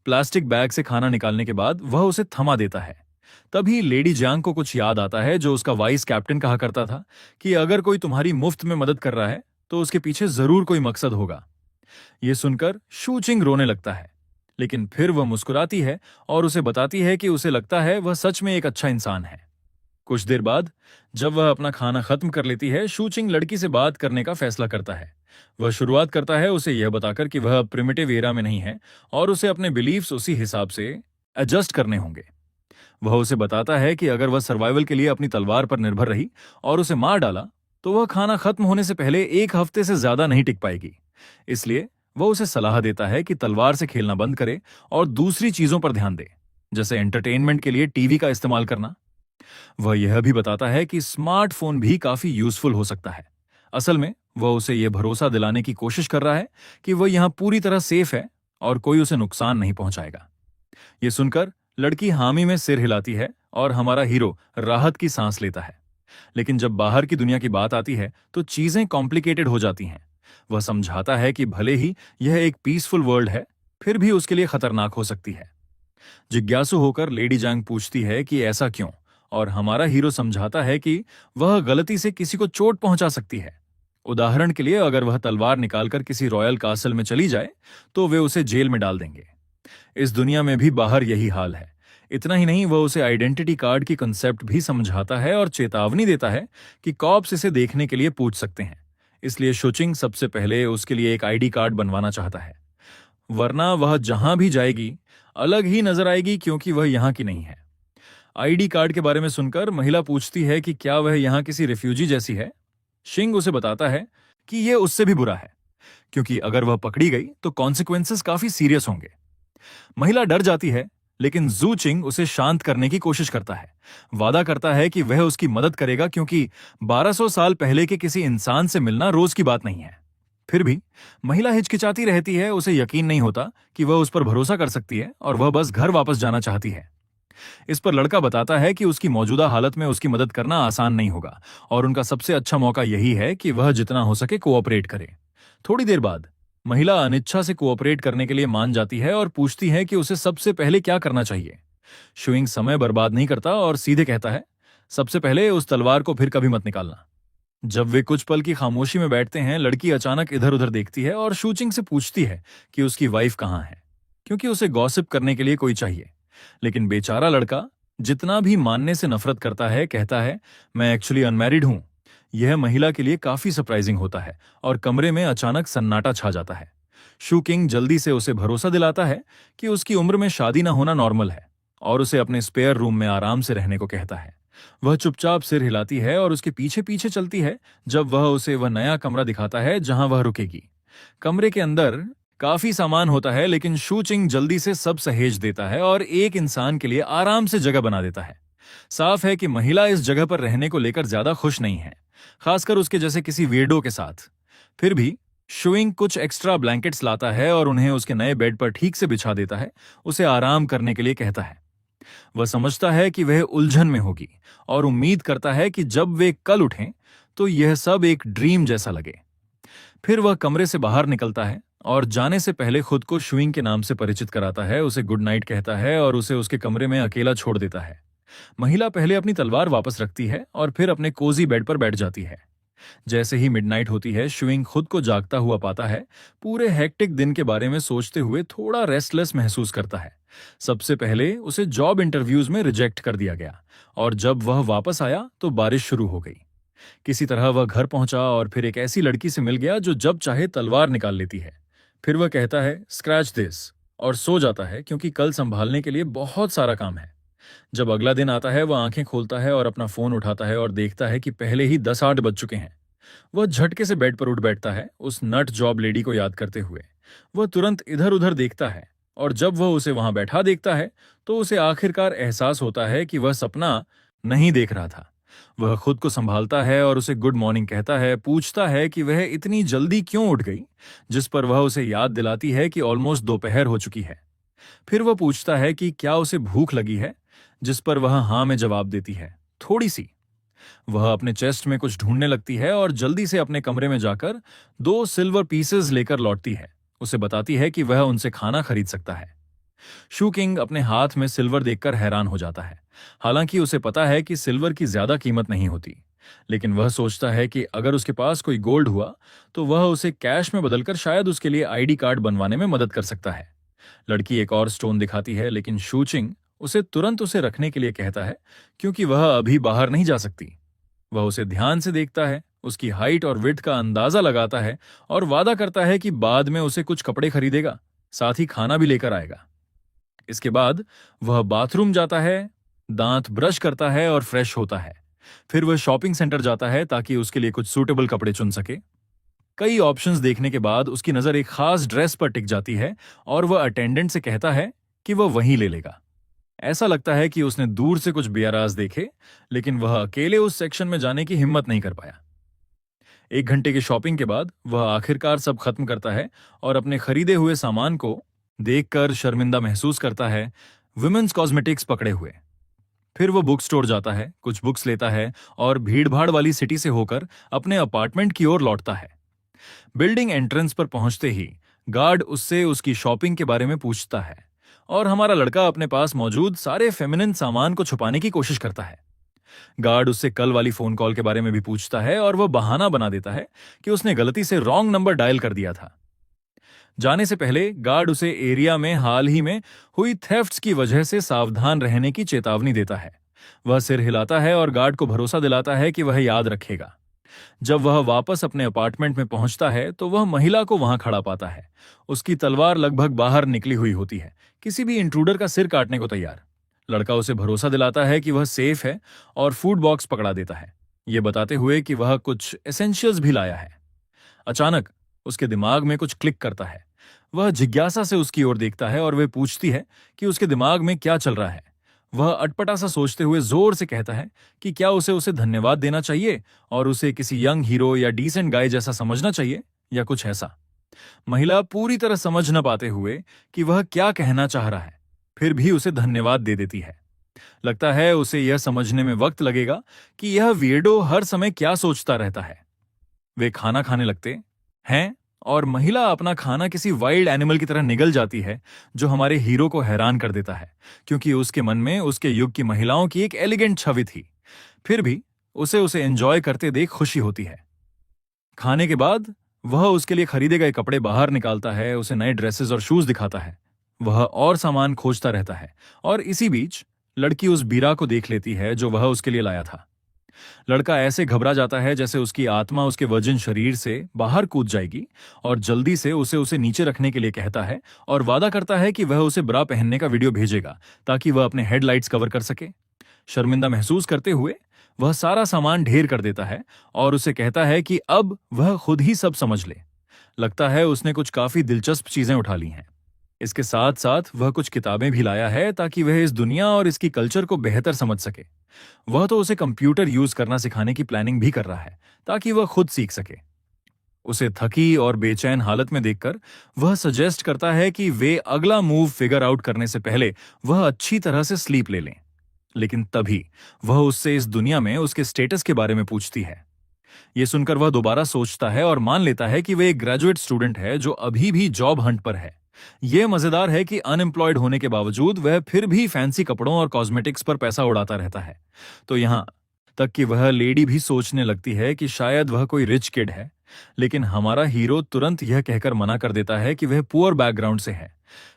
प्लास्टिक बैग से खाना निकालने के बाद वह उसे थमा देता है। तभी लेडी जांग को कुछ याद आता है जो उसका वाइस कैप्टन कहा करता था कि अगर कोई तुम्हारी मुफ्त में मदद कर रहा है तो उसके पीछे जरूर कोई मकसद होगा। यह सुनकर शूचिंग रोने लगता है, लेकिन फिर वह मुस्कुराती है और उसे बताती है कि उसे लगता है वह सच में एक अच्छा इंसान है। कुछ देर बाद जब वह अपना खाना खत्म कर लेती है, शूचिंग लड़की से बात करने का फैसला करता है। वह शुरुआत करता है उसे यह बताकर कि वह प्रिमिटिव एरा में नहीं है और उसे अपने बिलीफ्स उसी हिसाब से एडजस्ट करने होंगे। वह उसे बताता है कि अगर वह सर्वाइवल के लिए अपनी तलवार पर निर्भर रही और उसे मार डाला तो वह खाना खत्म होने से पहले 1 हफ्ते से ज्यादा नहीं टिक पाएगी। इसलिए वह उसे सलाह देता है कि तलवार से खेलना बंद करे और दूसरी चीजों पर ध्यान दे, जैसे एंटरटेनमेंट के लिए टीवी का इस्तेमाल करना। वह यह भी बताता है कि स्मार्टफोन भी काफी यूजफुल हो सकता है। असल में वह उसे यह भरोसा दिलाने की कोशिश कर रहा है कि वह यहां पूरी तरह सेफ है और कोई उसे नुकसान नहीं पहुंचाएगा। यह सुनकर लड़की हामी में सिर हिलाती है और हमारा हीरो राहत की सांस लेता है। लेकिन जब बाहर की दुनिया की बात आती है तो चीजें कॉम्प्लिकेटेड हो जाती हैं। वह समझाता है कि भले ही यह एक पीसफुल वर्ल्ड है, फिर भी उसके लिए खतरनाक हो सकती है। जिज्ञासु होकर लेडी जांग पूछती है कि ऐसा क्यों, और हमारा हीरो समझाता है कि वह गलती से किसी को चोट पहुंचा सकती है। उदाहरण के लिए अगर वह तलवार निकालकर किसी रॉयल कासल में चली जाए तो वे उसे जेल में डाल देंगे। इस दुनिया में भी बाहर यही हाल है। इतना ही नहीं, वह उसे आइडेंटिटी कार्ड की कंसेप्ट भी समझाता है और चेतावनी देता है कि कॉप्स इसे देखने के लिए पूछ सकते हैं। इसलिए शुचिंग सबसे पहले उसके लिए एक आईडी कार्ड बनवाना चाहता है, वरना वह जहां भी जाएगी अलग ही नजर आएगी क्योंकि वह यहाँ की नहीं है। आईडी कार्ड के बारे में सुनकर महिला पूछती है कि क्या वह यहाँ किसी रिफ्यूजी जैसी है। शिंग उसे बताता है कि यह उससे भी बुरा है, क्योंकि अगर वह पकड़ी गई तो कॉन्सिक्वेंसेस काफी सीरियस होंगे। महिला डर जाती है, लेकिन जू चिंग उसे शांत करने की कोशिश करता है। वादा करता है कि वह उसकी मदद करेगा क्योंकि 1200 साल पहले के किसी इंसान से मिलना रोज की बात नहीं है। फिर भी महिला हिचकिचाती रहती है, उसे यकीन नहीं होता कि वह उस पर भरोसा कर सकती है और वह बस घर वापस जाना चाहती है। इस पर लड़का बताता है कि उसकी मौजूदा हालत में उसकी मदद करना आसान नहीं होगा और उनका सबसे अच्छा मौका यही है कि वह जितना हो सके कोऑपरेट करे। थोड़ी देर बाद महिला अनिच्छा से कोऑपरेट करने के लिए मान जाती है और पूछती है कि उसे सबसे पहले क्या करना चाहिए। शुइंग समय बर्बाद नहीं करता और सीधे कहता है, सबसे पहले उस तलवार को फिर कभी मत निकालना। जब वे कुछ पल की खामोशी में बैठते हैं, लड़की अचानक इधर उधर देखती है और शूचिंग से पूछती है कि उसकी वाइफ कहाँ है, क्योंकि उसे गॉसिप करने के लिए कोई चाहिए। लेकिन बेचारा लड़का जितना भी मानने से नफरत करता है, कहता है, मैं एक्चुअली अनमैरिड हूं। यह महिला के लिए काफी सरप्राइजिंग होता है और कमरे में अचानक सन्नाटा छा जाता है। शू किंग जल्दी से उसे भरोसा दिलाता है कि उसकी उम्र में शादी न होना नॉर्मल है और उसे अपने स्पेयर रूम में आराम से रहने को कहता है। वह चुपचाप सिर हिलाती है और उसके पीछे पीछे चलती है जब वह उसे वह नया कमरा दिखाता है जहां वह रुकेगी। कमरे के अंदर काफी सामान होता है, लेकिन शू चिंग जल्दी से सब सहेज देता है और एक इंसान के लिए आराम से जगह बना देता है। साफ है कि महिला इस जगह पर रहने को लेकर ज्यादा खुश नहीं है, खासकर उसके जैसे किसी वियर्डो के साथ। फिर भी शुइंग कुछ एक्स्ट्रा ब्लैंकेट्स लाता है और उन्हें उसके नए बेड पर ठीक से बिछा देता है, उसे आराम करने के लिए कहता है। वह समझता है कि वह उलझन में होगी और उम्मीद करता है कि जब वे कल उठें तो यह सब एक ड्रीम जैसा लगे। फिर वह कमरे से बाहर निकलता है और जाने से पहले खुद को शुइंग के नाम से परिचित कराता है, उसे गुड नाइट कहता है और उसे उसके कमरे में अकेला छोड़ देता है। महिला पहले अपनी तलवार वापस रखती है और फिर अपने कोजी बेड पर बैठ जाती है। जैसे ही मिडनाइट होती है, शुइंग खुद को जागता हुआ पाता है। पूरे हेक्टिक दिन के बारे में सोचते हुए थोड़ा रेस्टलेस महसूस करता है। सबसे पहले उसे जॉब इंटरव्यूज में रिजेक्ट कर दिया गया और जब वह वापस आया तो बारिश शुरू हो गई। किसी तरह वह घर पहुंचा और फिर एक ऐसी लड़की से मिल गया जो जब चाहे तलवार निकाल लेती है। फिर वह कहता है, स्क्रैच दिस, और सो जाता है क्योंकि कल संभालने के लिए बहुत सारा काम है। जब अगला दिन आता है, वह आंखें खोलता है और अपना फोन उठाता है और देखता है कि पहले ही 10-8 बज चुके हैं। वह झटके से बेड पर उठ बैठता है, उस नट जॉब लेडी को याद करते हुए। वह तुरंत इधर उधर देखता है और जब वह उसे वहां बैठा देखता है तो उसे आखिरकार एहसास होता है कि वह सपना नहीं देख रहा था। वह खुद को संभालता है और उसे गुड मॉर्निंग कहता है, पूछता है कि वह इतनी जल्दी क्यों उठ गई, जिस पर वह उसे याद दिलाती है कि ऑलमोस्ट दोपहर हो चुकी है। फिर वह पूछता है कि क्या उसे भूख लगी है, जिस पर वह हाँ में जवाब देती है, थोड़ी सी। वह अपने चेस्ट में कुछ ढूंढने लगती है और जल्दी से अपने कमरे में जाकर 2 सिल्वर पीसेस लेकर लौटती है। उसे बताती है कि वह उनसे खाना खरीद सकता है। शू किंग अपने हाथ में सिल्वर देखकर हैरान हो जाता है। हालांकि उसे पता है कि सिल्वर की ज्यादा कीमत नहीं होती, लेकिन वह सोचता है कि अगर उसके पास कोई गोल्ड हुआ तो वह उसे कैश में बदलकर शायद उसके लिए आईडी कार्ड बनवाने में मदद कर सकता है। लड़की एक और स्टोन दिखाती है, लेकिन शू चिंग उसे तुरंत उसे रखने के लिए कहता है क्योंकि वह अभी बाहर नहीं जा सकती। वह उसे ध्यान से देखता है, उसकी हाइट और विड्थ का अंदाजा लगाता है और वादा करता है कि बाद में उसे कुछ कपड़े खरीदेगा, साथ ही खाना भी लेकर आएगा। इसके बाद वह बाथरूम जाता है, दांत ब्रश करता है और फ्रेश होता है। फिर वह शॉपिंग सेंटर जाता है ताकि उसके लिए कुछ सूटेबल कपड़े चुन सके। कई ऑप्शंस देखने के बाद उसकी नजर एक खास ड्रेस पर टिक जाती है और वह अटेंडेंट से कहता है कि वह वहीं ले लेगा। ऐसा लगता है कि उसने दूर से कुछ बेआराज देखे, लेकिन वह अकेले उस सेक्शन में जाने की हिम्मत नहीं कर पाया। 1 घंटे की शॉपिंग के बाद वह आखिरकार सब खत्म करता है और अपने खरीदे हुए सामान को देखकर शर्मिंदा महसूस करता है, विमेंस कॉस्मेटिक्स पकड़े हुए। फिर वह बुक स्टोर जाता है, कुछ बुक्स लेता है और भीड़भाड़ वाली सिटी से होकर अपने अपार्टमेंट की ओर लौटता है। बिल्डिंग एंट्रेंस पर पहुंचते ही गार्ड उससे उसकी शॉपिंग के बारे में पूछता है और हमारा लड़का अपने पास मौजूद सारे फेमिनिन सामान को छुपाने की कोशिश करता है। गार्ड उससे कल वाली फोन कॉल के बारे में भी पूछता है और वह बहाना बना देता है कि उसने गलती से रॉन्ग नंबर डायल कर दिया था। जाने से पहले गार्ड उसे एरिया में हाल ही में हुई थेफ्ट्स की वजह से सावधान रहने की चेतावनी देता है। वह सिर हिलाता है और गार्ड को भरोसा दिलाता है कि वह याद रखेगा। जब वह वापस अपने अपार्टमेंट में पहुंचता है तो वह महिला को वहां खड़ा पाता है। उसकी तलवार लगभग बाहर निकली हुई होती है, किसी भी इंट्रूडर का सिर काटने को तैयार। लड़का उसे भरोसा दिलाता है कि वह सेफ है और फूड बॉक्स पकड़ा देता है, ये बताते हुए कि वह कुछ एसेंशियल्स भी लाया है। अचानक उसके दिमाग में कुछ क्लिक करता है। वह जिज्ञासा से उसकी ओर देखता है और वह पूछती है कि उसके दिमाग में क्या चल रहा है। वह अटपटा सा सोचते हुए जोर से कहता है कि क्या उसे उसे धन्यवाद देना चाहिए और उसे किसी यंग हीरो या डिसेंट गाय जैसा समझना चाहिए या कुछ ऐसा। महिला पूरी तरह समझ न पाते हुए कि वह क्या कहना चाह रहा है, फिर भी उसे धन्यवाद दे देती है। लगता है उसे यह समझने में वक्त लगेगा कि यह वियर्डो हर समय क्या सोचता रहता है। वे खाना खाने लगते हैं और महिला अपना खाना किसी वाइल्ड एनिमल की तरह निगल जाती है, जो हमारे हीरो को हैरान कर देता है, क्योंकि उसके मन में उसके युग की महिलाओं की एक एलिगेंट छवि थी। फिर भी उसे एंजॉय करते देख खुशी होती है। खाने के बाद वह उसके लिए खरीदे गए कपड़े बाहर निकालता है, उसे नए ड्रेसेस और शूज दिखाता है। वह और सामान खोजता रहता है और इसी बीच लड़की उस बीरा को देख लेती है जो वह उसके लिए लाया था। लड़का ऐसे घबरा जाता है जैसे उसकी आत्मा उसके वर्जिन शरीर से बाहर कूद जाएगी और जल्दी से उसे नीचे रखने के लिए कहता है और वादा करता है कि वह उसे ब्रा पहनने का वीडियो भेजेगा ताकि वह अपने हेडलाइट्स कवर कर सके। शर्मिंदा महसूस करते हुए वह सारा सामान ढेर कर देता है और उसे कहता है कि अब वह खुद ही सब समझ ले। लगता है उसने कुछ काफी दिलचस्प चीजें उठा ली हैं। इसके साथ साथ वह कुछ किताबें भी लाया है ताकि वह इस दुनिया और इसकी कल्चर को बेहतर समझ सके। वह तो उसे कंप्यूटर यूज करना सिखाने की प्लानिंग भी कर रहा है ताकि वह खुद सीख सके। उसे थकी और बेचैन हालत में देखकर वह सजेस्ट करता है कि वे अगला मूव फिगर आउट करने से पहले वह अच्छी तरह से स्लीप ले लें। लेकिन तभी वह उससे इस दुनिया में उसके स्टेटस के बारे में पूछती है। यह सुनकर वह दोबारा सोचता है और मान लेता है कि वह एक ग्रेजुएट स्टूडेंट है जो अभी भी जॉब हंट पर है। यह मजेदार है कि अनएम्प्लॉयड होने के बावजूद वह फिर भी फैंसी कपड़ों और कॉस्मेटिक्स पर पैसा उड़ाता रहता है। तो यहां तक कि वह लेडी भी सोचने लगती है कि शायद वह कोई रिच किड है, लेकिन हमारा हीरो तुरंत यह कहकर मना कर देता है कि वह पुअर बैकग्राउंड से है।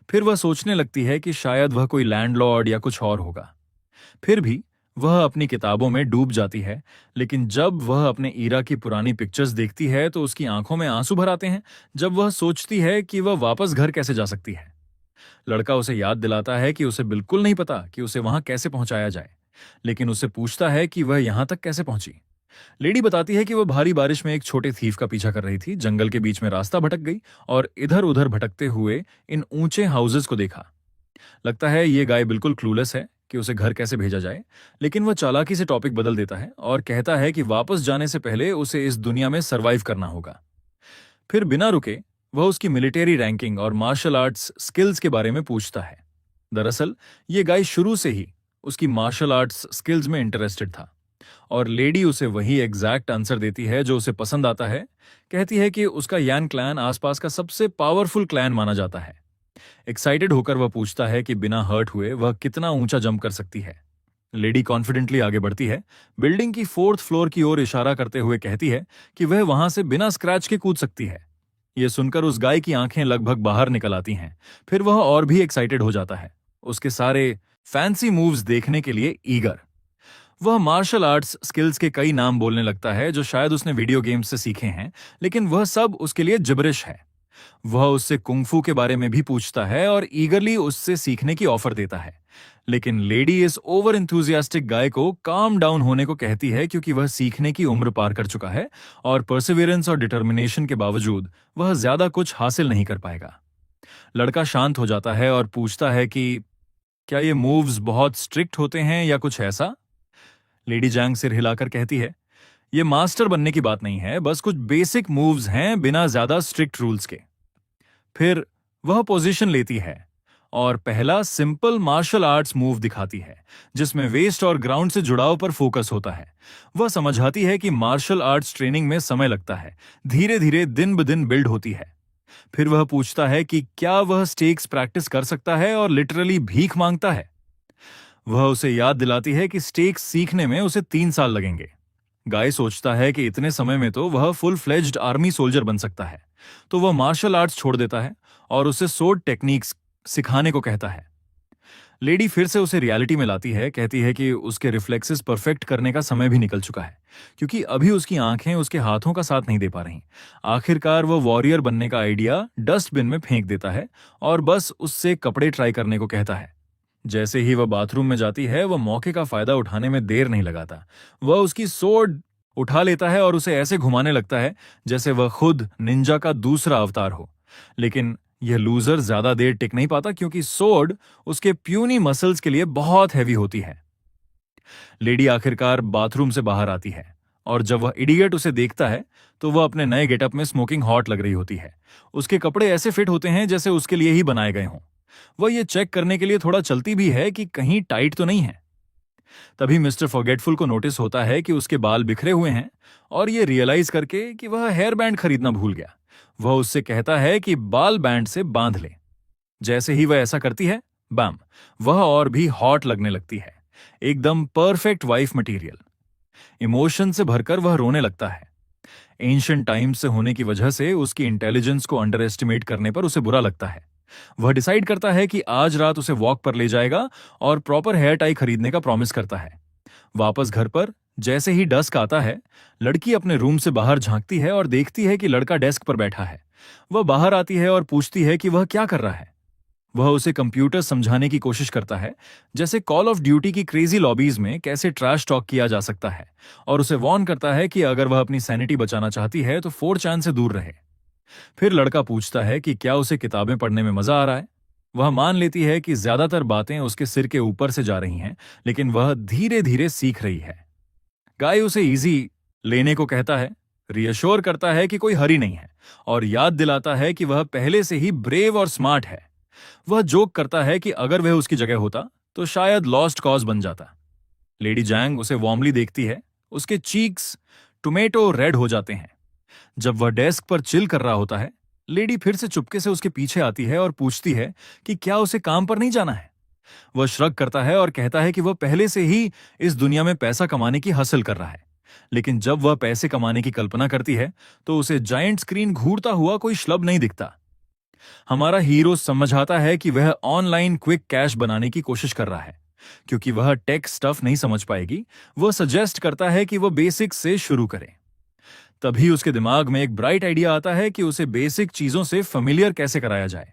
फिर वह सोचने लगती है कि शायद वह कोई लैंडलॉर्ड या कुछ और होगा। फिर भी वह अपनी किताबों में डूब जाती है, लेकिन जब वह अपने ईरा की पुरानी पिक्चर्स देखती है तो उसकी आंखों में आंसू भर आते हैं जब वह सोचती है कि वह वापस घर कैसे जा सकती है। लड़का उसे याद दिलाता है कि उसे बिल्कुल नहीं पता कि उसे वहां कैसे पहुंचाया जाए, लेकिन उससे पूछता है कि वह यहां तक कैसे पहुंची। लेडी बताती है कि वह भारी बारिश में एक छोटे थीफ का पीछा कर रही थी, जंगल के बीच में रास्ता भटक गई और इधर उधर भटकते हुए इन ऊंचे हाउसेस को देखा। लगता है ये गाय बिल्कुल क्लूलेस है कि उसे घर कैसे भेजा जाए, लेकिन वह चालाकी से टॉपिक बदल देता है और कहता है कि वापस जाने से पहले उसे इस दुनिया में सरवाइव करना होगा। फिर बिना रुके वह उसकी मिलिट्री रैंकिंग और मार्शल आर्ट्स स्किल्स के बारे में पूछता है। दरअसल ये गाय शुरू से ही उसकी मार्शल आर्ट्स स्किल्स में इंटरेस्टेड था और लेडी उसे वही एग्जैक्ट आंसर देती है जो उसे पसंद आता है। कहती है कि उसका यान क्लैन आसपास का सबसे पावरफुल क्लैन माना जाता है। एक्साइटेड होकर वह पूछता है कि बिना हर्ट हुए वह कितना ऊंचा जंप कर सकती है। लेडी कॉन्फिडेंटली आगे बढ़ती है, बिल्डिंग की 4th फ्लोर की ओर इशारा करते हुए कहती है कि वह वहां से बिना स्क्रैच के कूद सकती है। यह सुनकर उस गाय की आंखें लगभग बाहर निकल आती हैं। फिर वह और भी एक्साइटेड हो जाता है, उसके सारे फैंसी मूव्स देखने के लिए ईगर। वह मार्शल आर्ट्स स्किल्स के कई नाम बोलने लगता है जो शायद उसने वीडियो गेम्स से सीखे हैं, लेकिन वह सब उसके लिए जिब्रिश है। वह उससे कुंग-फू के बारे में भी पूछता है और ईगरली उससे सीखने की ऑफर देता है, लेकिन लेडी इस ओवर एंथुजियास्टिक गाय को काम डाउन होने को कहती है क्योंकि वह सीखने की उम्र पार कर चुका है और परसिवियरेंस और डिटर्मिनेशन के बावजूद वह ज्यादा कुछ हासिल नहीं कर पाएगा। लड़का शांत हो जाता है और पूछता है कि क्या ये मूव्स बहुत स्ट्रिक्ट होते हैं या कुछ ऐसा? लेडी जैंग सिर हिलाकर कहती है, ये मास्टर बनने की बात नहीं है, बस कुछ बेसिक मूव्स हैं बिना ज्यादा स्ट्रिक्ट रूल्स के। फिर वह पोजीशन लेती है और पहला सिंपल मार्शल आर्ट्स मूव दिखाती है जिसमें वेस्ट और ग्राउंड से जुड़ाव पर फोकस होता है। वह समझाती है कि मार्शल आर्ट्स ट्रेनिंग में समय लगता है, धीरे धीरे दिन ब दिन बिल्ड होती है। फिर वह पूछता है कि क्या वह स्टेक्स प्रैक्टिस कर सकता है और लिटरली भीख मांगता है। वह उसे याद दिलाती है कि स्टेक्स सीखने में उसे 3 साल लगेंगे। गाय सोचता है कि इतने समय में तो वह फुल फ्लेज्ड आर्मी सोल्जर बन सकता है, तो वह मार्शल आर्ट्स छोड़ देता है और उसे सोर्ड टेक्निक्स सिखाने को कहता है। लेडी फिर से उसे रियलिटी में लाती है, कहती है कि उसके रिफ्लेक्सेस परफेक्ट करने का समय भी निकल चुका है, क्योंकि अभी उसकी आंखें उसके हाथों का साथ नहीं दे पा रही। आखिरकार वो वॉरियर बनने का आइडिया डस्टबिन में फेंक देता है और बस उससे कपड़े ट्राई करने को कहता है। जैसे ही वह बाथरूम में जाती है, वह मौके का फायदा उठाने में देर नहीं लगाता। वह उसकी सोर्ड उठा लेता है और उसे ऐसे घुमाने लगता है जैसे वह खुद निंजा का दूसरा अवतार हो। लेकिन यह लूजर ज्यादा देर टिक नहीं पाता, क्योंकि सोर्ड उसके प्यूनी मसल्स के लिए बहुत हैवी होती है। लेडी आखिरकार बाथरूम से बाहर आती है और जब वह इडियट उसे देखता है तो वह अपने नए गेटअप में स्मोकिंग हॉट लग रही होती है। उसके कपड़े ऐसे फिट होते हैं जैसे उसके लिए ही बनाए गए हों। वह ये चेक करने के लिए थोड़ा चलती भी है कि कहीं टाइट तो नहीं है। तभी मिस्टर फॉरगेटफुल को नोटिस होता है कि उसके बाल बिखरे हुए हैं, और ये रियलाइज करके कि वह हेयर बैंड खरीदना भूल गया, वह उससे कहता है कि बाल बैंड से बांध ले। जैसे ही वह ऐसा करती है, बम, वह और भी हॉट लगने लगती है, एकदम परफेक्ट वाइफ मटेरियल। इमोशन से भरकर वह रोने लगता है। एंशिएंट टाइम्स से होने की वजह से उसकी इंटेलिजेंस को अंडर एस्टिमेट करने पर उसे बुरा लगता है। वह डिसाइड करता है कि आज रात उसे वॉक पर ले जाएगा और प्रॉपर हेयर टाई खरीदने का प्रॉमिस करता है। वापस घर पर जैसे ही डस्क आता है, लड़की अपने रूम से बाहर झांकती है और देखती है कि लड़का डेस्क पर बैठा है। वह बाहर आती है और पूछती है कि वह क्या कर रहा है। वह उसे कंप्यूटर समझाने की कोशिश करता है, जैसे कॉल ऑफ ड्यूटी की क्रेजी लॉबीज में कैसे ट्रैश टॉक किया जा सकता है, और उसे वार्न करता है कि अगर वह अपनी सैनिटी बचाना चाहती है तो 4chan से दूर रहे। फिर लड़का पूछता है कि क्या उसे किताबें पढ़ने में मजा आ रहा है। वह मान लेती है कि ज्यादातर बातें उसके सिर के ऊपर से जा रही हैं, लेकिन वह धीरे धीरे सीख रही है। गाय उसे इजी लेने को कहता है, रियश्योर करता है कि कोई हरी नहीं है, और याद दिलाता है कि वह पहले से ही ब्रेव और स्मार्ट है। वह जोक करता है कि अगर वह उसकी जगह होता तो शायद लॉस्ट कॉज बन जाता। लेडी जैंग उसे वार्मली देखती है, उसके चीक्स टोमेटो रेड हो जाते हैं। जब वह डेस्क पर चिल कर रहा होता है, लेडी फिर से चुपके से उसके पीछे आती है और पूछती है कि क्या उसे काम पर नहीं जाना है। वह श्रग करता है और कहता है कि वह पहले से ही इस दुनिया में पैसा कमाने की हसल कर रहा है। लेकिन जब वह पैसे कमाने की कल्पना करती है तो उसे जायंट स्क्रीन घूरता हुआ कोई श्लब नहीं दिखता। हमारा हीरो समझाता है कि वह ऑनलाइन क्विक कैश बनाने की कोशिश कर रहा है। क्योंकि वह टेक स्टफ नहीं समझ पाएगी, वह सजेस्ट करता है कि वह बेसिक से शुरू करे। तभी उसके दिमाग में एक ब्राइट आइडिया आता है कि उसे बेसिक चीजों से फेमिलियर कैसे कराया जाए।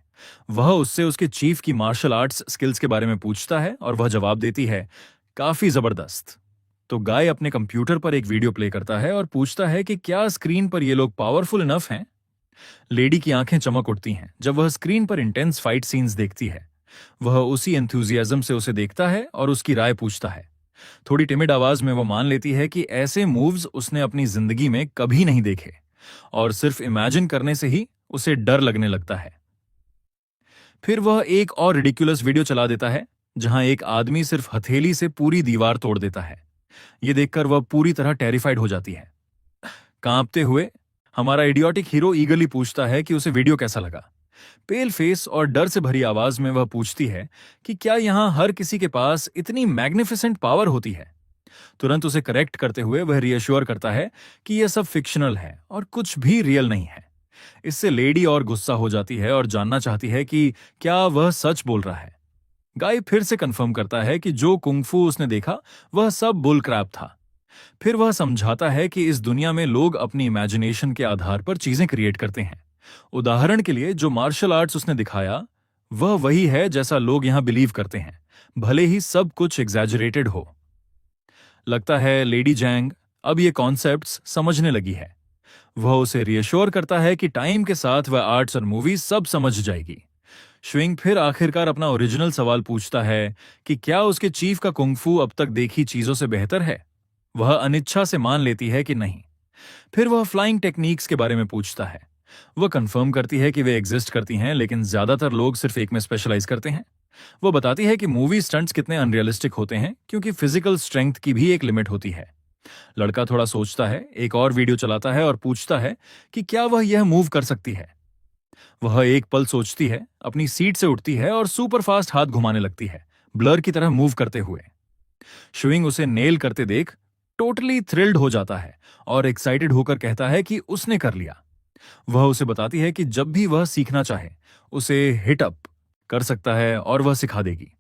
वह उससे उसके चीफ की मार्शल आर्ट्स स्किल्स के बारे में पूछता है और वह जवाब देती है, काफी जबरदस्त। तो गाय अपने कंप्यूटर पर एक वीडियो प्ले करता है और पूछता है कि क्या स्क्रीन पर ये लोग पावरफुल इनफ हैं। लेडी की आंखें चमक उठती हैं जब वह स्क्रीन पर इंटेंस फाइट सीन्स देखती है। वह उसी एंथुजियाज्म से उसे देखता है और उसकी राय पूछता है। थोड़ी टिमिड आवाज में वह मान लेती है कि ऐसे मूव्स उसने अपनी जिंदगी में कभी नहीं देखे, और सिर्फ इमेजिन करने से ही उसे डर लगने लगता है। फिर वह एक और रिडिकुलस वीडियो चला देता है जहां एक आदमी सिर्फ हथेली से पूरी दीवार तोड़ देता है। यह देखकर वह पूरी तरह टेरिफाइड हो जाती है। कांपते हुए हमारा इडियोटिक हीरो ईगरली पूछता है कि उसे वीडियो कैसा लगा। पेल फेस और डर से भरी आवाज में वह पूछती है कि क्या यहां हर किसी के पास इतनी मैग्निफिसेंट पावर होती है। तुरंत उसे करेक्ट करते हुए वह रियश्योर करता है कि यह सब फिक्शनल है और कुछ भी रियल नहीं है। इससे लेडी और गुस्सा हो जाती है और जानना चाहती है कि क्या वह सच बोल रहा है। गाय फिर से कंफर्म करता है कि जो कुंगफू उसने देखा वह सब बुल क्रैप था। फिर वह समझाता है कि इस दुनिया में लोग अपनी इमेजिनेशन के आधार पर चीजें क्रिएट करते हैं। उदाहरण के लिए जो मार्शल आर्ट्स उसने दिखाया वह वही है जैसा लोग यहां बिलीव करते हैं, भले ही सब कुछ एग्जैजरेटेड हो। लगता है लेडी जैंग अब ये कॉन्सेप्ट्स समझने लगी है। वह उसे रियश्योर करता है कि टाइम के साथ वह आर्ट्स और मूवीज सब समझ जाएगी। श्विंग फिर आखिरकार अपना ओरिजिनल सवाल पूछता है कि क्या उसके चीफ का कुंगफू अब तक देखी चीजों से बेहतर है। वह अनिच्छा से मान लेती है कि नहीं। फिर वह फ्लाइंग टेक्निक्स के बारे में पूछता है। वह कंफर्म करती है कि वे एग्जिस्ट करती हैं, लेकिन ज्यादातर लोग सिर्फ एक में स्पेशलाइज करते हैं। वह बताती है कि मूवी स्टंट्स कितने अनरियलिस्टिक होते हैं, क्योंकि फिजिकल स्ट्रेंथ की भी एक लिमिट होती है। लड़का थोड़ा सोचता है, एक और वीडियो चलाता है और पूछता है कि क्या वह यह मूव कर सकती है। वह एक पल सोचती है, अपनी सीट से उठती है और सुपर फास्ट हाथ घुमाने लगती है, ब्लर की तरह मूव करते हुए। श्विंग उसे नेल करते देख टोटली थ्रिल्ड हो जाता है और एक्साइटेड होकर कहता है कि उसने कर लिया। वह उसे बताती है कि जब भी वह सीखना चाहे उसे हिट अप कर सकता है और वह सिखा देगी।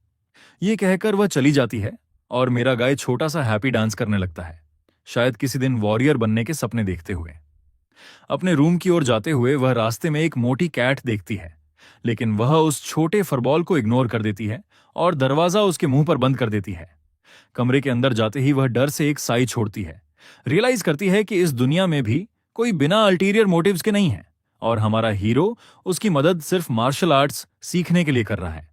ये कहकर वह चली जाती है और मेरा गाय छोटा सा हैप्पी डांस करने लगता है, शायद किसी दिन वॉरियर बनने के सपने देखते हुए। अपने रूम की ओर जाते हुए वह रास्ते में एक मोटी कैट देखती है, लेकिन वह उस छोटे फरबॉल को इग्नोर कर देती है और दरवाजा उसके मुंह पर बंद कर देती है। कमरे के अंदर जाते ही वह डर से एक साई छोड़ती है, रियलाइज करती है कि इस दुनिया में भी कोई बिना अल्टीरियर मोटिव्स के नहीं है और हमारा हीरो उसकी मदद सिर्फ मार्शल आर्ट्स सीखने के लिए कर रहा है।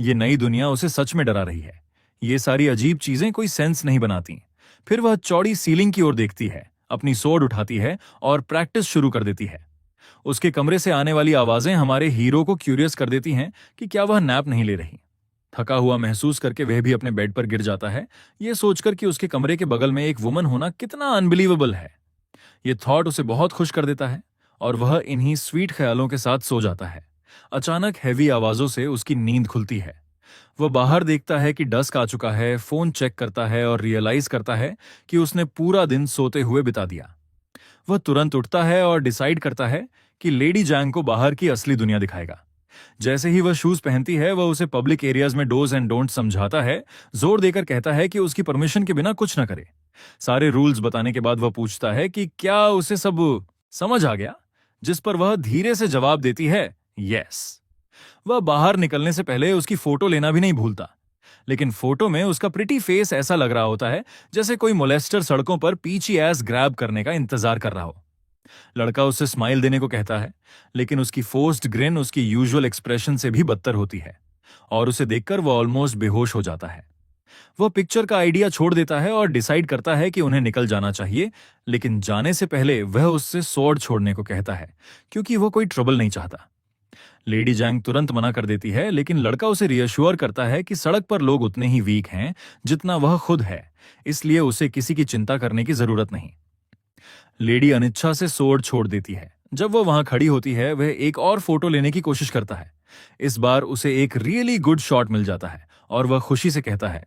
ये नई दुनिया उसे सच में डरा रही है। ये सारी अजीब चीजें कोई सेंस नहीं बनाती। फिर वह चौड़ी सीलिंग की ओर देखती है, अपनी सोर्ड उठाती है और प्रैक्टिस शुरू कर देती है। उसके कमरे से आने वाली आवाजें हमारे हीरो को क्यूरियस कर देती हैं कि क्या वह नैप नहीं ले रही। थका हुआ महसूस करके वह भी अपने बेड पर गिर जाता है, ये सोचकर कि उसके कमरे के बगल में एक वुमन होना कितना अनबिलीवेबल है। ये थॉट उसे बहुत खुश कर देता है और वह इन्हीं स्वीट ख्यालों के साथ सो जाता है। अचानक हैवी आवाजों से उसकी नींद खुलती है। वह बाहर देखता है कि डस्क आ चुका है, फोन चेक करता है और रियलाइज करता है कि उसने पूरा दिन सोते हुए बिता दिया। वह तुरंत उठता है और डिसाइड करता है कि लेडी जैंग को बाहर की असली दुनिया दिखाएगा। जैसे ही वह शूज पहनती है, वह उसे पब्लिक एरियाज में डोज एंड डोंट समझाता है, जोर देकर कहता है कि उसकी परमिशन के बिना कुछ न करे। सारे रूल्स बताने के बाद वह पूछता है कि क्या उसे सब समझ आ गया, जिस पर वह धीरे से जवाब देती है, यस। वह बाहर निकलने से पहले उसकी फोटो लेना भी नहीं भूलता, लेकिन फोटो में उसका प्रिटी फेस ऐसा लग रहा होता है जैसे कोई मोलेस्टर सड़कों पर पीछी एस ग्रैब करने का इंतजार कर रहा हो। लड़का उससे स्माइल देने को कहता है, लेकिन उसकी फोर्स्ड ग्रिन उसकी यूजुअल एक्सप्रेशन से भी बदतर होती है और उसे देखकर वह ऑलमोस्ट बेहोश हो जाता है। वह पिक्चर का आइडिया छोड़ देता है और डिसाइड करता है कि उन्हें निकल जाना चाहिए, लेकिन जाने से पहले वह उससे स्वॉर्ड छोड़ने को कहता है, क्योंकि वह कोई ट्रबल नहीं चाहता। लेडी जैंग तुरंत मना कर देती है, लेकिन लड़का उसे रियश्योर करता है कि सड़क पर लोग उतने ही वीक हैं जितना वह खुद है, इसलिए उसे किसी की चिंता करने की जरूरत नहीं। लेडी अनिच्छा से सोर्ड छोड़ देती है। जब वह वहां खड़ी होती है, वह एक और फोटो लेने की कोशिश करता है। इस बार उसे एक रियली गुड शॉट मिल जाता है और वह खुशी से कहता है,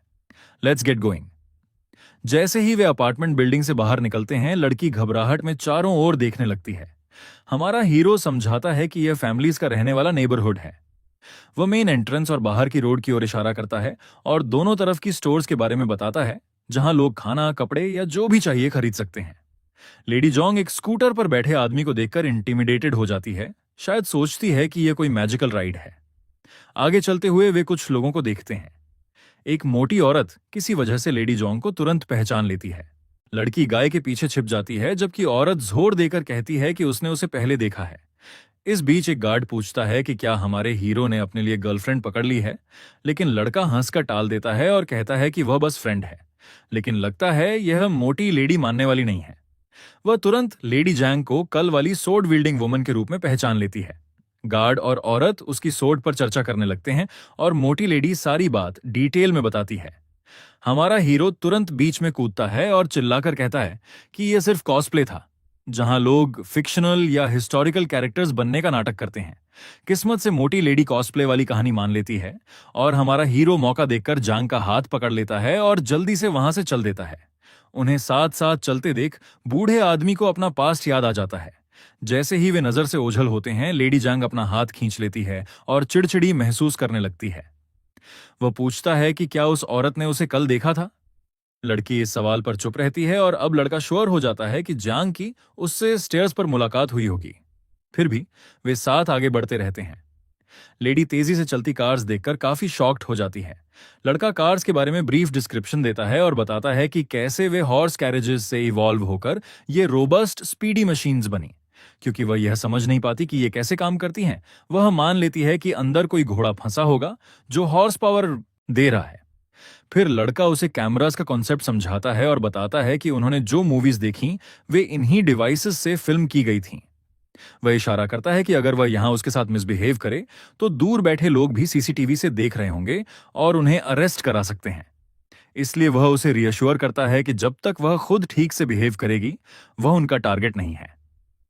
लेट्स गेट गोइंग। जैसे ही वे अपार्टमेंट बिल्डिंग से बाहर निकलते हैं, लड़की घबराहट में चारों ओर देखने लगती है। हमारा हीरो समझाता है कि यह फैमिलीज का रहने वाला नेबरहुड है। वह मेन एंट्रेंस और बाहर की रोड की ओर इशारा करता है और दोनों तरफ की स्टोर्स के बारे में बताता है, जहां लोग खाना, कपड़े या जो भी चाहिए खरीद सकते हैं। लेडी जोंग एक स्कूटर पर बैठे आदमी को देखकर इंटिमिडेटेड हो जाती है, शायद सोचती है कि यह कोई मैजिकल राइड है। आगे चलते हुए वे कुछ लोगों को देखते हैं। एक मोटी औरत किसी वजह से लेडी जोंग को तुरंत पहचान लेती है। लड़की गाय के पीछे छिप जाती है, जबकि औरत जोर देकर कहती है कि उसने उसे पहले देखा है। इस बीच एक गार्ड पूछता है कि क्या हमारे हीरो ने अपने लिए गर्लफ्रेंड पकड़ ली है, लेकिन लड़का हंसकर टाल देता है और कहता है कि वह बस फ्रेंड है। लेकिन लगता है यह मोटी लेडी मानने वाली नहीं है। वह तुरंत लेडी जैंग को कल वाली सोर्ड विल्डिंग वुमन के रूप में पहचान लेती है। गार्ड और औरत उसकी सोर्ड पर चर्चा करने लगते हैं और मोटी लेडी सारी बात डिटेल में बताती है। हमारा हीरो तुरंत बीच में कूदता है और चिल्लाकर कहता है कि यह सिर्फ कॉस्प्ले था, जहां लोग फिक्शनल या हिस्टोरिकल कैरेक्टर्स बनने का नाटक करते हैं। किस्मत से मोटी लेडी कॉस्प्ले वाली कहानी मान लेती है और हमारा हीरो मौका देखकर जांग का हाथ पकड़ लेता है और जल्दी से वहां से चल देता है। उन्हें साथ साथ चलते देख बूढ़े आदमी को अपना पास्ट याद आ जाता है। जैसे ही वे नजर से ओझल होते हैं, लेडी जांग अपना हाथ खींच लेती है और चिड़चिड़ी महसूस करने लगती है। वह पूछता है कि क्या उस औरत ने उसे कल देखा था। लड़की इस सवाल पर चुप रहती है और अब लड़का श्योर हो जाता है कि जांग की उससे स्टेयर्स पर मुलाकात हुई होगी। फिर भी वे साथ आगे बढ़ते रहते हैं। लेडी तेजी से चलती कार्स देखकर काफी शॉक्ड हो जाती है। लड़का कार्स के बारे में ब्रीफ डिस्क्रिप्शन देता है और बताता है कि कैसे वे हॉर्स कैरेजेस से इवॉल्व होकर ये रोबस्ट स्पीडी मशीन्स बनी। क्योंकि वह यह समझ नहीं पाती कि ये कैसे काम करती हैं, वह मान लेती है कि अंदर कोई घोड़ा फंसा होगा जो हॉर्स पावर दे रहा है। फिर लड़का उसे कैमरास का कॉन्सेप्ट समझाता है और बताता है कि उन्होंने जो मूवीज देखी वे इन्हीं डिवाइसेस से फिल्म की गई थीं। वह इशारा करता है कि अगर वह यहां उसके साथ मिसबिहेव करे तो दूर बैठे लोग भी सीसीटीवी से देख रहे होंगे और उन्हें अरेस्ट करा सकते हैं। इसलिए वह उसे रियश्योर करता है कि जब तक वह खुद ठीक से बिहेव करेगी, वह उनका टारगेट नहीं है।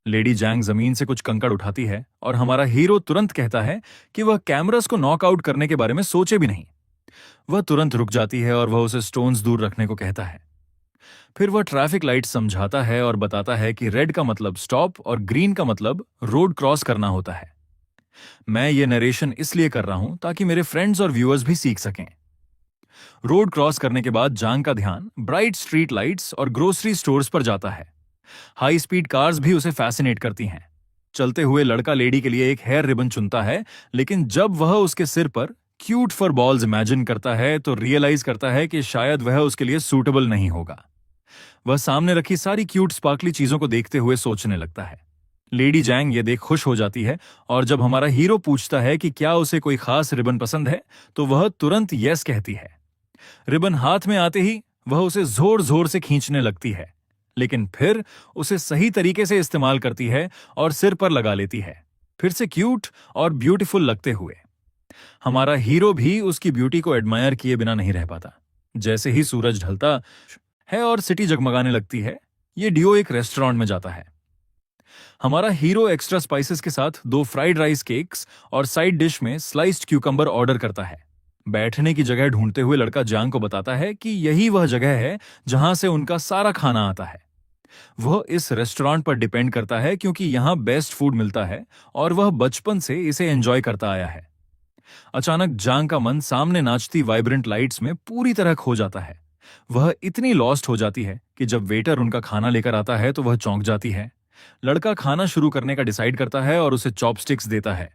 लेडी जैंग जमीन से कुछ कंकड़ उठाती है और हमारा हीरो तुरंत कहता है कि वह कैमरास को नॉकआउट करने के बारे में सोचे भी नहीं। वह तुरंत रुक जाती है और वह उसे स्टोन्स दूर रखने को कहता है। फिर वह ट्रैफिक लाइट समझाता है और बताता है कि रेड का मतलब स्टॉप और ग्रीन का मतलब रोड क्रॉस करना होता है। मैं ये नरेशन इसलिए कर रहा हूं ताकि मेरे फ्रेंड्स और व्यूअर्स भी सीख सकें। रोड क्रॉस करने के बाद जांग का ध्यान ब्राइट स्ट्रीट लाइट्स और ग्रोसरी स्टोर्स पर जाता है। हाई स्पीड कार्स भी उसे फैसिनेट करती हैं। चलते हुए लड़का लेडी के लिए एक हेयर रिबन चुनता है, लेकिन जब वह उसके सिर पर क्यूट फॉर बॉल्स इमेजिन करता है तो रियलाइज करता है कि शायद वह उसके लिए सूटेबल नहीं होगा। वह सामने रखी सारी क्यूट स्पार्कली चीजों को देखते हुए सोचने लगता है। लेडी जैंग ये देख खुश हो जाती है और जब हमारा हीरो पूछता है कि क्या उसे कोई खास रिबन पसंद है तो वह तुरंत यस कहती है। रिबन हाथ में आते ही वह उसे जोर जोर से खींचने लगती है, लेकिन फिर उसे सही तरीके से इस्तेमाल करती है और सिर पर लगा लेती है, फिर से क्यूट और ब्यूटीफुल लगते हुए। हमारा हीरो भी उसकी ब्यूटी को एडमायर किए बिना नहीं रह पाता। जैसे ही सूरज ढलता है और सिटी जगमगाने लगती है, ये डियो एक रेस्टोरेंट में जाता है। हमारा हीरो एक्स्ट्रा स्पाइसेस के साथ 2 फ्राइड राइस केक्स और साइड डिश में स्लाइस्ड क्यूकम्बर ऑर्डर करता है। बैठने की जगह ढूंढते हुए लड़का जांग को बताता है कि यही वह जगह है जहां से उनका सारा खाना आता है। वह इस रेस्टोरेंट पर डिपेंड करता है क्योंकि यहां बेस्ट फूड मिलता है और वह बचपन से इसे एंजॉय करता आया है। अचानक जांग का मन सामने नाचती वाइब्रेंट लाइट्स में पूरी तरह खो जाता है। वह इतनी लॉस्ट हो जाती है कि जब वेटर उनका खाना लेकर आता है तो वह चौंक जाती है। लड़का खाना शुरू करने का डिसाइड करता है और उसे चॉपस्टिक्स देता है।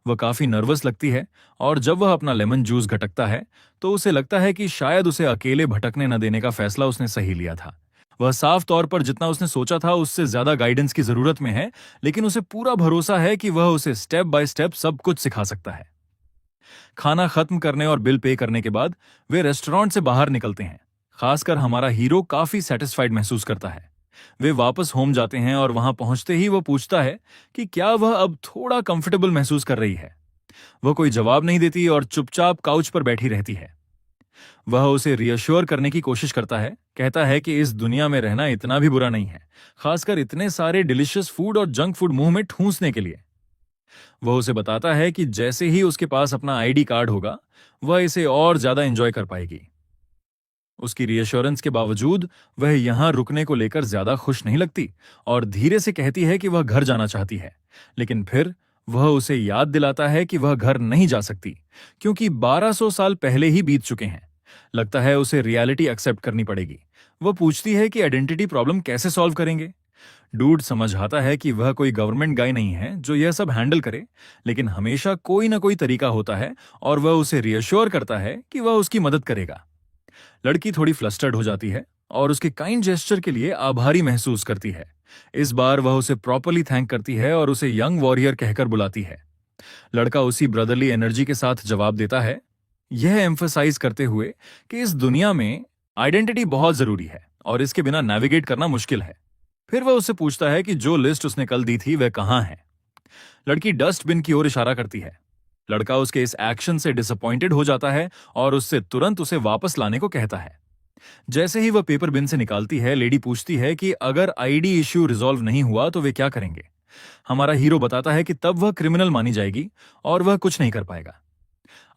वह काफी नर्वस लगती है और जब वह अपना लेमन जूस घटकता है तो उसे लगता है कि शायद उसे अकेले भटकने न देने का फैसला उसने सही लिया था। वह साफ तौर पर जितना उसने सोचा था उससे ज्यादा गाइडेंस की जरूरत में है, लेकिन उसे पूरा भरोसा है कि वह उसे स्टेप बाय स्टेप सब कुछ सिखा सकता है। खाना खत्म करने और बिल पे करने के बाद वे रेस्टोरेंट से बाहर निकलते हैं। खासकर हमारा हीरो काफी सेटिस्फाइड महसूस करता है। वे वापस होम जाते हैं और वहां पहुंचते ही वह पूछता है कि क्या वह अब थोड़ा कंफर्टेबल महसूस कर रही है। वह कोई जवाब नहीं देती और चुपचाप काउच पर बैठी रहती है। वह उसे रियश्योर करने की कोशिश करता है, कहता है कि इस दुनिया में रहना इतना भी बुरा नहीं है, खासकर इतने सारे डिलिशियस फूड और जंक फूड मुंह में ठूंसने के लिए। वह उसे बताता है कि जैसे ही उसके पास अपना आईडी कार्ड होगा वह इसे और ज्यादा एंजॉय कर पाएगी। उसकी रियश्योरेंस के बावजूद वह यहां रुकने को लेकर ज्यादा खुश नहीं लगती और धीरे से कहती है कि वह घर जाना चाहती है, लेकिन फिर वह उसे याद दिलाता है कि वह घर नहीं जा सकती क्योंकि 1200 साल पहले ही बीत चुके हैं। लगता है उसे रियलिटी एक्सेप्ट करनी पड़ेगी। वह पूछती है कि आइडेंटिटी प्रॉब्लम कैसे सॉल्व करेंगे। डूड समझ आता है कि वह कोई गवर्नमेंट गाय नहीं है जो यह सब हैंडल करे, लेकिन हमेशा कोई ना कोई तरीका होता है और वह उसे रियश्योर करता है कि वह उसकी मदद करेगा। लड़की थोड़ी फ्लस्टर्ड हो जाती है और उसके काइंड जेस्चर के लिए आभारी महसूस करती है। इस बार वह उसे प्रॉपरली थैंक करती है और उसे यंग वॉरियर कहकर बुलाती है। लड़का उसी ब्रदरली एनर्जी के साथ जवाब देता है, यह एम्फसाइज करते हुए कि इस दुनिया में आइडेंटिटी बहुत जरूरी है और इसके बिना नेविगेट करना मुश्किल है। फिर वह उससे पूछता है कि जो लिस्ट उसने कल दी थी वह कहां है। लड़की डस्टबिन की ओर इशारा करती है। लड़का उसके इस एक्शन से डिसअपॉइंटेड हो जाता है और उससे तुरंत उसे वापस लाने को कहता है। जैसे ही वह पेपर बिन से निकालती है, लेडी पूछती है कि अगर आईडी इश्यू रिजॉल्व नहीं हुआ तो वे क्या करेंगे। हमारा हीरो बताता है कि तब वह क्रिमिनल मानी जाएगी और वह कुछ नहीं कर पाएगा।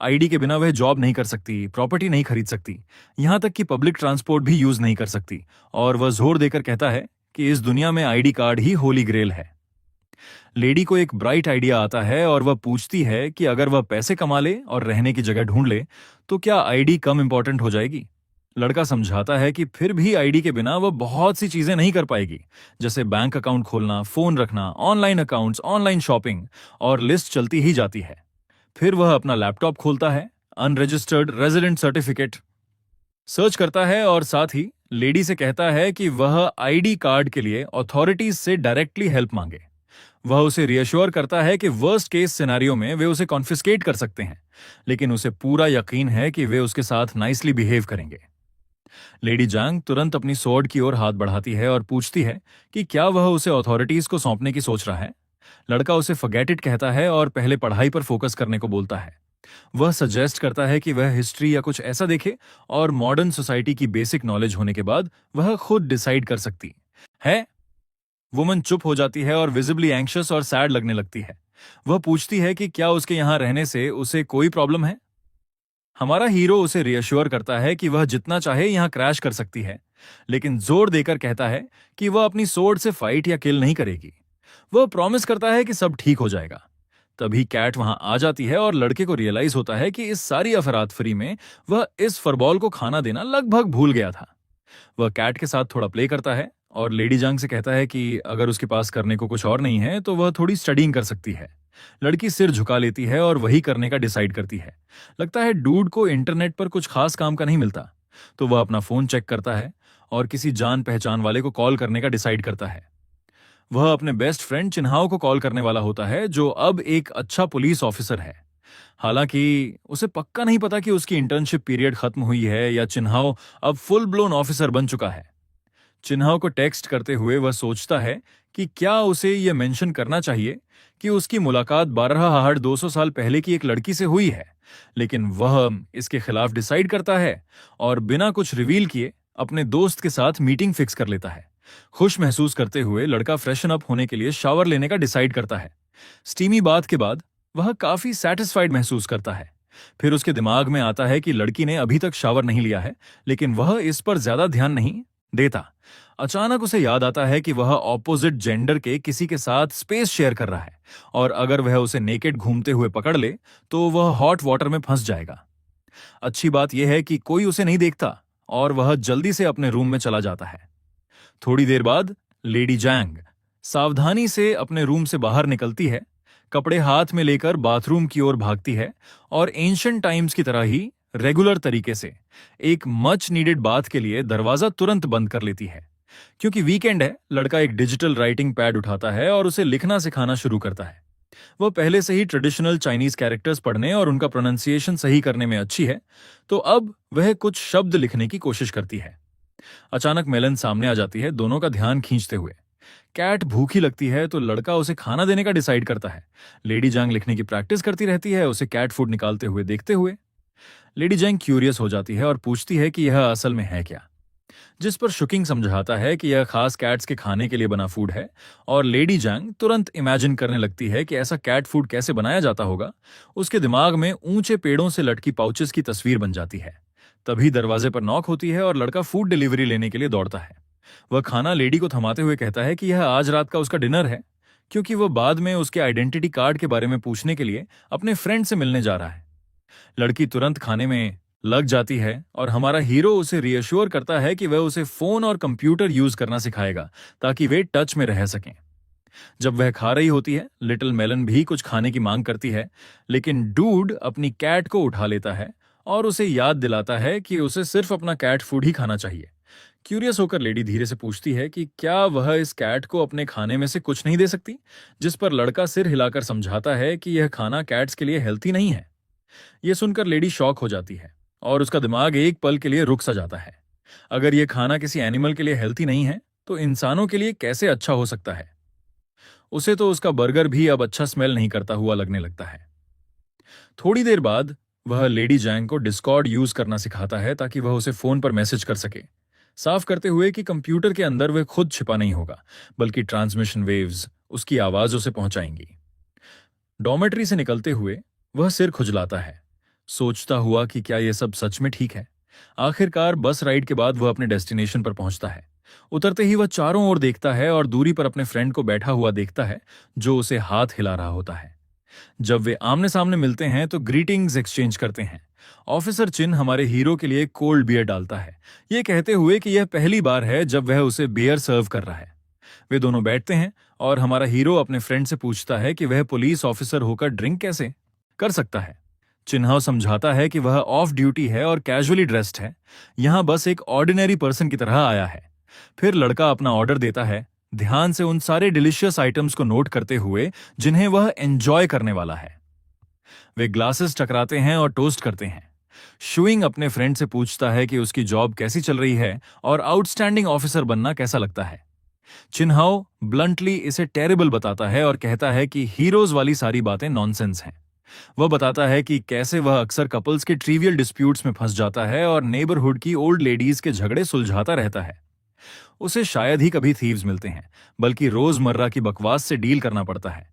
आईडी के बिना वह जॉब नहीं कर सकती, प्रॉपर्टी नहीं खरीद सकती, यहां तक कि पब्लिक ट्रांसपोर्ट भी यूज नहीं कर सकती, और वह जोर देकर कहता है कि इस दुनिया में आईडी कार्ड ही होली ग्रेल है। लेडी को एक ब्राइट आइडिया आता है और वह पूछती है कि अगर वह पैसे कमा ले और रहने की जगह ढूंढ ले तो क्या आईडी कम इंपॉर्टेंट हो जाएगी। लड़का समझाता है कि फिर भी आईडी के बिना वह बहुत सी चीजें नहीं कर पाएगी, जैसे बैंक अकाउंट खोलना, फोन रखना, ऑनलाइन अकाउंट्स, ऑनलाइन शॉपिंग, और लिस्ट चलती ही जाती है। फिर वह अपना लैपटॉप खोलता है, अनरजिस्टर्ड रेजिडेंट सर्टिफिकेट सर्च करता है और साथ ही लेडी से कहता है कि वह आईडी कार्ड के लिए अथॉरिटीज से डायरेक्टली हेल्प मांगे। वह उसे रियश्योर करता है कि वर्स्ट केस सिनेरियो में वे उसे कॉन्फिस्केट कर सकते हैं, लेकिन उसे पूरा यकीन है कि वे उसके साथ नाइसली बिहेव करेंगे। लेडी जांग तुरंत अपनी स्वॉर्ड की ओर हाथ बढ़ाती है और पूछती है कि क्या वह उसे अथॉरिटीज को सौंपने की सोच रहा है। लड़का उसे फॉरगेट इट कहता है और पहले पढ़ाई पर फोकस करने को बोलता है। वह सजेस्ट करता है कि वह हिस्ट्री या कुछ ऐसा देखे और मॉडर्न सोसाइटी की बेसिक नॉलेज होने के बाद वह खुद डिसाइड कर सकती है। वुमन चुप हो जाती है और विजिबली एंग्शियस और सैड लगने लगती है। वह पूछती है कि क्या उसके यहां रहने से उसे कोई प्रॉब्लम है। हमारा हीरो उसे रियश्योर करता है कि वह जितना चाहे यहां क्रैश कर सकती है, लेकिन जोर देकर कहता है कि वह अपनी सोर्ड से फाइट या किल नहीं करेगी। वह प्रॉमिस करता है कि सब ठीक हो जाएगा। तभी कैट वहां आ जाती है और लड़के को रियलाइज होता है कि इस सारी अफरातफरी में वह इस फरबॉल को खाना देना लगभग भूल गया था। वह कैट के साथ थोड़ा प्ले करता है और लेडी जंग से कहता है कि अगर उसके पास करने को कुछ और नहीं है तो वह थोड़ी स्टडीइंग कर सकती है। लड़की सिर झुका लेती है और वही करने का डिसाइड करती है। लगता है डूड को इंटरनेट पर कुछ खास काम का नहीं मिलता, तो वह अपना फोन चेक करता है और किसी जान पहचान वाले को कॉल करने का डिसाइड करता है। वह अपने बेस्ट फ्रेंड चिन्हाओ को कॉल करने वाला होता है, जो अब एक अच्छा पुलिस ऑफिसर है। हालांकि उसे पक्का नहीं पता कि उसकी इंटर्नशिप पीरियड खत्म हुई है या चिन्हाओ अब फुल ब्लोन ऑफिसर बन चुका है। चिन्हाओ को टेक्स्ट करते हुए वह सोचता है कि क्या उसे यह मेंशन करना चाहिए कि उसकी मुलाकात 12,200 साल पहले की एक लड़की से हुई है, लेकिन वह इसके खिलाफ डिसाइड करता है और बिना कुछ रिवील किए अपने दोस्त के साथ मीटिंग फिक्स कर लेता है। खुश महसूस करते हुए लड़का फ्रेशन अप होने के लिए शावर लेने का डिसाइड करता है। स्टीमी बाथ के बाद वह काफी सेटिस्फाइड महसूस करता है। फिर उसके दिमाग में आता है कि लड़की ने अभी तक शावर नहीं लिया है, लेकिन वह इस पर ज्यादा ध्यान नहीं देता। अचानक उसे याद आता है कि वह ऑपोजिट जेंडर के किसी के साथ स्पेस शेयर कर रहा है और अगर वह उसे नेकेड घूमते हुए पकड़ ले तो वह हॉट वाटर में फंस जाएगा। अच्छी बात यह है कि कोई उसे नहीं देखता और वह जल्दी से अपने रूम में चला जाता है। थोड़ी देर बाद लेडी जैंग सावधानी से अपने रूम से बाहर निकलती है, कपड़े हाथ में लेकर बाथरूम की ओर भागती है और एंशिएंट टाइम्स की तरह ही रेगुलर तरीके से एक मच नीडेड बात के लिए दरवाजा तुरंत बंद कर लेती है। क्योंकि वीकेंड है, लड़का एक डिजिटल राइटिंग पैड उठाता है और उसे लिखना सिखाना शुरू करता है। वह पहले से ही ट्रेडिशनल चाइनीज कैरेक्टर्स पढ़ने और उनका प्रोनाउंसिएशन सही करने में अच्छी है, तो अब वह कुछ शब्द लिखने की कोशिश करती है। अचानक मेलन सामने आ जाती है, दोनों का ध्यान खींचते हुए। कैट भूखी लगती है तो लड़का उसे खाना देने का डिसाइड करता है। लेडी जैंग लिखने की प्रैक्टिस करती रहती है, उसे कैट फूड निकालते हुए देखते हुए। लेडी जैंग क्यूरियस हो जाती है और पूछती है कि यह असल में है क्या, जिस पर शुकिंग समझाता है कि यह खास कैट्स के खाने के लिए बना फूड है और लेडी जैंग तुरंत इमेजिन करने लगती है कि ऐसा कैट फूड कैसे बनाया जाता होगा। उसके दिमाग में ऊंचे पेड़ों से लटकी पाउचेस की तस्वीर बन जाती है। तभी दरवाजे पर नॉक होती है और लड़का फूड डिलीवरी लेने के लिए दौड़ता है। वह खाना लेडी को थमाते हुए कहता है कि यह आज रात का उसका डिनर है, क्योंकि वह बाद में उसके आइडेंटिटी कार्ड के बारे में पूछने के लिए अपने फ्रेंड से मिलने जा रहा है। लड़की तुरंत खाने में लग जाती है और हमारा हीरो उसे रियश्योर करता है कि वह उसे फोन और कंप्यूटर यूज करना सिखाएगा ताकि वे टच में रह सकें। जब वह खा रही होती है, लिटिल मेलन भी कुछ खाने की मांग करती है, लेकिन डूड अपनी कैट को उठा लेता है और उसे याद दिलाता है कि उसे सिर्फ अपना कैट फूड ही खाना चाहिए। क्यूरियस होकर लेडी धीरे से पूछती है कि क्या वह इस कैट को अपने खाने में से कुछ नहीं दे सकती, जिस पर लड़का सिर हिलाकर समझाता है कि यह खाना कैट्स के लिए हेल्थी नहीं है। यह सुनकर लेडी शॉक हो जाती है और उसका दिमाग एक पल के लिए रुक सा जाता है। अगर यह खाना किसी एनिमल के लिए हेल्थी नहीं है तो इंसानों के लिए कैसे अच्छा हो सकता है। उसे तो उसका बर्गर भी अब अच्छा स्मेल नहीं करता हुआ लगने लगता है। थोड़ी देर बाद वह लेडी जैंग को डिस्कॉर्ड यूज करना सिखाता है ताकि वह उसे फोन पर मैसेज कर सके, साफ करते हुए कि कंप्यूटर के अंदर वह खुद छिपा नहीं होगा, बल्कि ट्रांसमिशन वेव्स उसकी आवाज उसे पहुंचाएंगी। डॉर्मेट्री से निकलते हुए वह सिर खुजलाता है, सोचता हुआ कि क्या यह सब सच में ठीक है। आखिरकार बस राइड के बाद वह अपने डेस्टिनेशन पर पहुंचता है। उतरते ही वह चारों ओर देखता है और दूरी पर अपने फ्रेंड को बैठा हुआ देखता है, जो उसे हाथ हिला रहा होता है। जब वे आमने सामने मिलते हैं तो ग्रीटिंग्स एक्सचेंज करते हैं। ऑफिसर चिन हमारे हीरो के लिए कोल्ड बियर डालता है, ये कहते हुए कि यह पहली बार है जब वह उसे बियर सर्व कर रहा है। वे दोनों बैठते हैं और हमारा हीरो अपने फ्रेंड से पूछता है कि वह पुलिस ऑफिसर होकर ड्रिंक कैसे कर सकता है। चिन्हाव समझाता है कि वह ऑफ ड्यूटी है और कैजुअली ड्रेस्ड है, यहां बस एक ऑर्डिनरी पर्सन की तरह आया है। फिर लड़का अपना ऑर्डर देता है, ध्यान से उन सारे डिलीशियस आइटम्स को नोट करते हुए जिन्हें वह एंजॉय करने वाला है। वे ग्लासेस टकराते हैं और टोस्ट करते हैं। शुइंग अपने फ्रेंड से पूछता है कि उसकी जॉब कैसी चल रही है और आउटस्टैंडिंग ऑफिसर बनना कैसा लगता है। चिन्हाव ब्लंटली इसे टेरेबल बताता है और कहता है कि हीरोज वाली सारी बातें नॉनसेंस हैं। वह बताता है कि कैसे वह अक्सर कपल्स के ट्रिवियल डिस्प्यूट्स में फंस जाता है और नेबरहुड की ओल्ड लेडीज के झगड़े सुलझाता रहता है। उसे शायद ही कभी थीव्स मिलते हैं, बल्कि रोजमर्रा की बकवास से डील करना पड़ता है।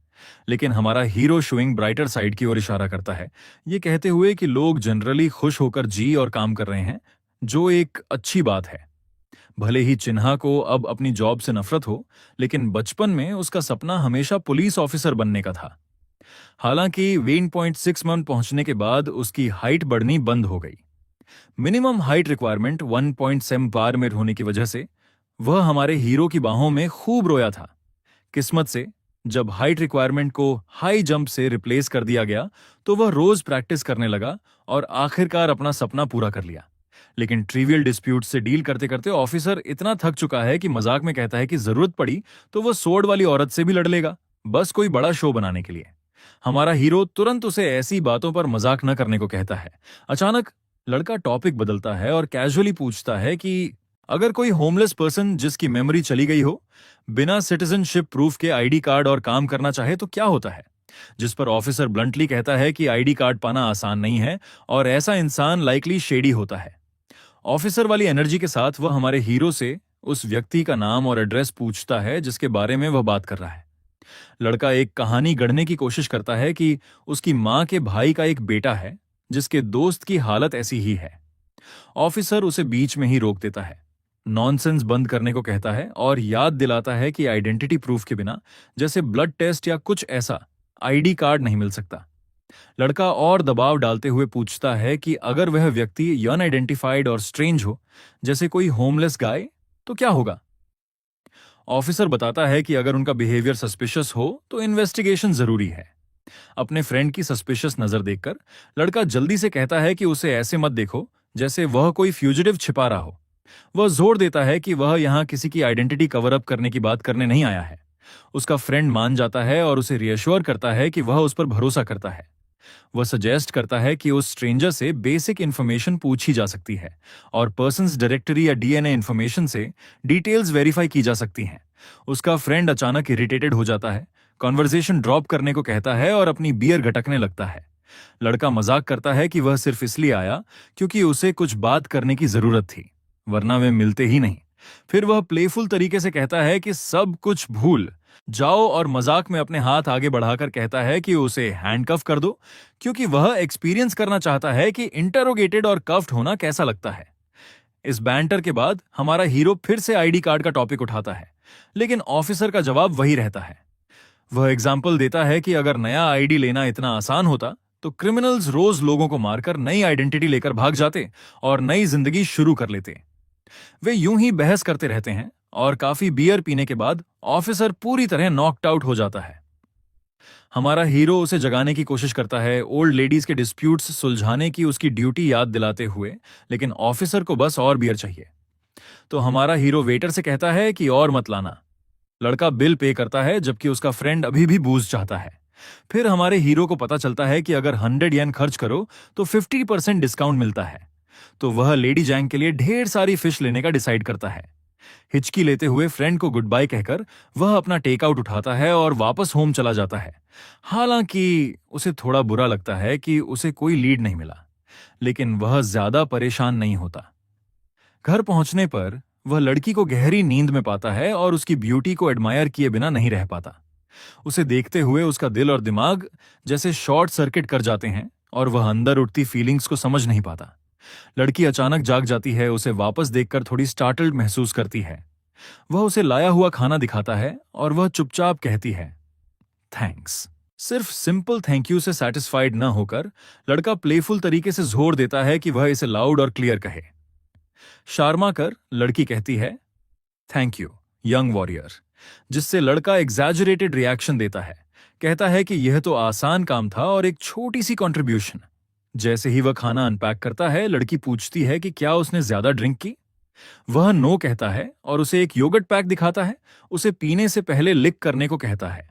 लेकिन हमारा हीरो शोइंग ब्राइटर साइड की ओर इशारा करता है, ये कहते हुए कि लोग जनरली खुश होकर जी और काम कर रहे हैं, जो एक अच्छी बात है। भले ही चिन्हा को अब अपनी जॉब से नफरत हो, लेकिन बचपन में उसका सपना हमेशा पुलिस ऑफिसर बनने का था। हालांकि 1.61 पहुंचने के बाद उसकी हाइट बढ़नी बंद हो गई। मिनिमम हाइट रिक्वायरमेंट 1.7 बार में होने की वजह से वह हमारे हीरो की बाहों में खूब रोया था। किस्मत से जब हाइट रिक्वायरमेंट को हाई जंप से रिप्लेस कर दिया गया तो वह रोज प्रैक्टिस करने लगा और आखिरकार अपना सपना पूरा कर लिया। लेकिन ट्रिवियल डिस्प्यूट से डील करते करते ऑफिसर इतना थक चुका है कि मजाक में कहता है कि जरूरत पड़ी तो वह सोड वाली औरत से भी लड़ लेगा, बस कोई बड़ा शो बनाने के लिए। हमारा हीरो तुरंत उसे ऐसी बातों पर मजाक न करने को कहता है। अचानक लड़का टॉपिक बदलता है और कैजुअली पूछता है कि अगर कोई होमलेस पर्सन जिसकी मेमोरी चली गई हो बिना सिटीजनशिप प्रूफ के आईडी कार्ड और काम करना चाहे तो क्या होता है। जिस पर ऑफिसर ब्लंटली कहता है कि आईडी कार्ड पाना आसान नहीं है और ऐसा इंसान लाइकली शेडी होता है। ऑफिसर वाली एनर्जी के साथ वह हमारे हीरो से उस व्यक्ति का नाम और एड्रेस पूछता है जिसके बारे में वह बात कर रहा है। लड़का एक कहानी गढ़ने की कोशिश करता है कि उसकी मां के भाई का एक बेटा है जिसके दोस्त की हालत ऐसी ही है। ऑफिसर उसे बीच में ही रोक देता है, नॉनसेंस बंद करने को कहता है और याद दिलाता है कि आइडेंटिटी प्रूफ के बिना, जैसे ब्लड टेस्ट या कुछ ऐसा, आईडी कार्ड नहीं मिल सकता। लड़का और दबाव डालते हुए पूछता है कि अगर वह व्यक्ति अनआइडेंटिफाइड और स्ट्रेंज हो, जैसे कोई होमलेस गाय, तो क्या होगा। ऑफिसर बताता है कि अगर उनका बिहेवियर सस्पिशियस हो तो इन्वेस्टिगेशन जरूरी है। अपने फ्रेंड की सस्पिशियस नजर देखकर लड़का जल्दी से कहता है कि उसे ऐसे मत देखो जैसे वह कोई फ्यूजिटिव छिपा रहा हो। वह जोर देता है कि वह यहां किसी की आइडेंटिटी कवर अप करने की बात करने नहीं आया है। उसका फ्रेंड मान जाता है और उसे रिएश्योर करता है कि वह उस पर भरोसा करता है। वह सजेस्ट करता है कि उस स्ट्रेंजर से बेसिक इंफॉर्मेशन पूछी जा सकती है और पर्सन्स डायरेक्टरी या डीएनए इंफॉर्मेशन से डिटेल्स वेरीफाई की जा सकती हैं। उसका फ्रेंड अचानक इरिटेटेड हो जाता है, कॉन्वर्सेशन ड्रॉप करने को कहता है और अपनी बियर घटकने लगता है। लड़का मजाक करता है कि वह सिर्फ इसलिए आया क्योंकि उसे कुछ बात करने की जरूरत थी, वरना वे मिलते ही नहीं। फिर वह प्लेफुल तरीके से कहता है कि सब कुछ भूल जाओ और मजाक में अपने हाथ आगे बढ़ाकर कहता है कि उसे हैंडकफ कर दो क्योंकि वह एक्सपीरियंस करना चाहता है कि इंटरोगेटेड और कफ्ड होना कैसा लगता है। इस बैंटर के बाद हमारा हीरो फिर से आईडी कार्ड का टॉपिक उठाता है, लेकिन ऑफिसर का जवाब वही रहता है। वह एग्जाम्पल देता है कि अगर नया आईडी लेना इतना आसान होता तो क्रिमिनल्स रोज लोगों को मारकर नई आइडेंटिटी लेकर भाग जाते और नई जिंदगी शुरू कर लेते। वे यूं ही बहस करते रहते हैं और काफी बियर पीने के बाद ऑफिसर पूरी तरह नॉकड आउट हो जाता है। हमारा हीरो उसे जगाने की कोशिश करता है, ओल्ड लेडीज के डिस्प्यूट्स सुलझाने की उसकी ड्यूटी याद दिलाते हुए, लेकिन ऑफिसर को बस और बियर चाहिए। तो हमारा हीरो वेटर से कहता है कि और मत लाना। लड़का बिल पे करता है जबकि उसका फ्रेंड अभी भी बूज चाहता है। फिर हमारे हीरो को पता चलता है कि अगर 100 येन खर्च करो तो 50% डिस्काउंट मिलता है। तो वह लेडी जैंग के लिए ढेर सारी फिश लेने का डिसाइड करता है। हिचकी लेते हुए फ्रेंड को गुड बाय कहकर वह अपना टेकआउट उठाता है और वापस होम चला जाता है। हालांकि उसे थोड़ा बुरा लगता है कि उसे कोई लीड नहीं मिला, लेकिन वह ज्यादा परेशान नहीं होता। घर पहुंचने पर वह लड़की को गहरी नींद में पाता है और उसकी ब्यूटी को एडमायर किए बिना नहीं रह पाता। उसे देखते हुए उसका दिल और दिमाग जैसे शॉर्ट सर्किट कर जाते हैं और वह अंदर उठती फीलिंग्स को समझ नहीं पाता। लड़की अचानक जाग जाती है, उसे वापस देखकर थोड़ी स्टार्टल्ड महसूस करती है। वह उसे लाया हुआ खाना दिखाता है और वह चुपचाप कहती है थैंक्स। सिर्फ सिंपल थैंक यू से सेटिस्फाइड न होकर लड़का प्लेफुल तरीके से जोर देता है कि वह इसे लाउड और क्लियर कहे। शार्मा कर लड़की कहती है थैंक यू यंग वॉरियर, जिससे लड़का एग्जैजरेटेड रिएक्शन देता है, कहता है कि यह तो आसान काम था और एक छोटी सी कंट्रीब्यूशन। जैसे ही वह खाना अनपैक करता है, लड़की पूछती है कि क्या उसने ज्यादा ड्रिंक की। वह नो कहता है और उसे एक योगर्ट पैक दिखाता है, उसे पीने से पहले लिक करने को कहता है।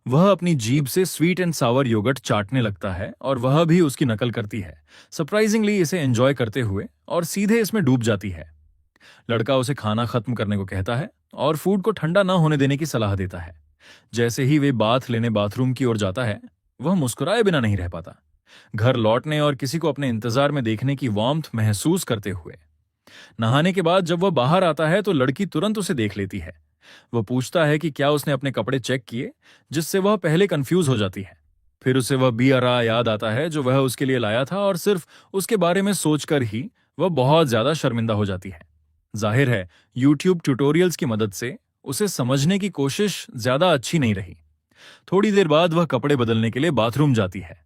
वह अपनी जीभ से स्वीट एंड सावर योगर्ट चाटने लगता है और वह भी उसकी नकल करती है, सरप्राइजिंगली इसे एंजॉय करते हुए, और सीधे इसमें डूब जाती है। लड़का उसे खाना खत्म करने को कहता है और फूड को ठंडा ना होने देने की सलाह देता है। जैसे ही वे बाथ लेने बाथरूम की ओर जाता है, वह मुस्कुराए बिना नहीं रह पाता, घर लौटने और किसी को अपने इंतजार में देखने की वार्मथ महसूस करते हुए। नहाने के बाद जब वह बाहर आता है तो लड़की तुरंत उसे देख लेती है। वह पूछता है कि क्या उसने अपने कपड़े चेक किए, जिससे वह पहले कंफ्यूज हो जाती है। फिर उसे वह बियरा याद आता है जो वह उसके लिए लाया था और सिर्फ उसके बारे में सोचकर ही वह बहुत ज्यादा शर्मिंदा हो जाती है। जाहिर है यूट्यूब ट्यूटोरियल्स की मदद से उसे समझने की कोशिश ज्यादा अच्छी नहीं रही। थोड़ी देर बाद वह कपड़े बदलने के लिए बाथरूम जाती है।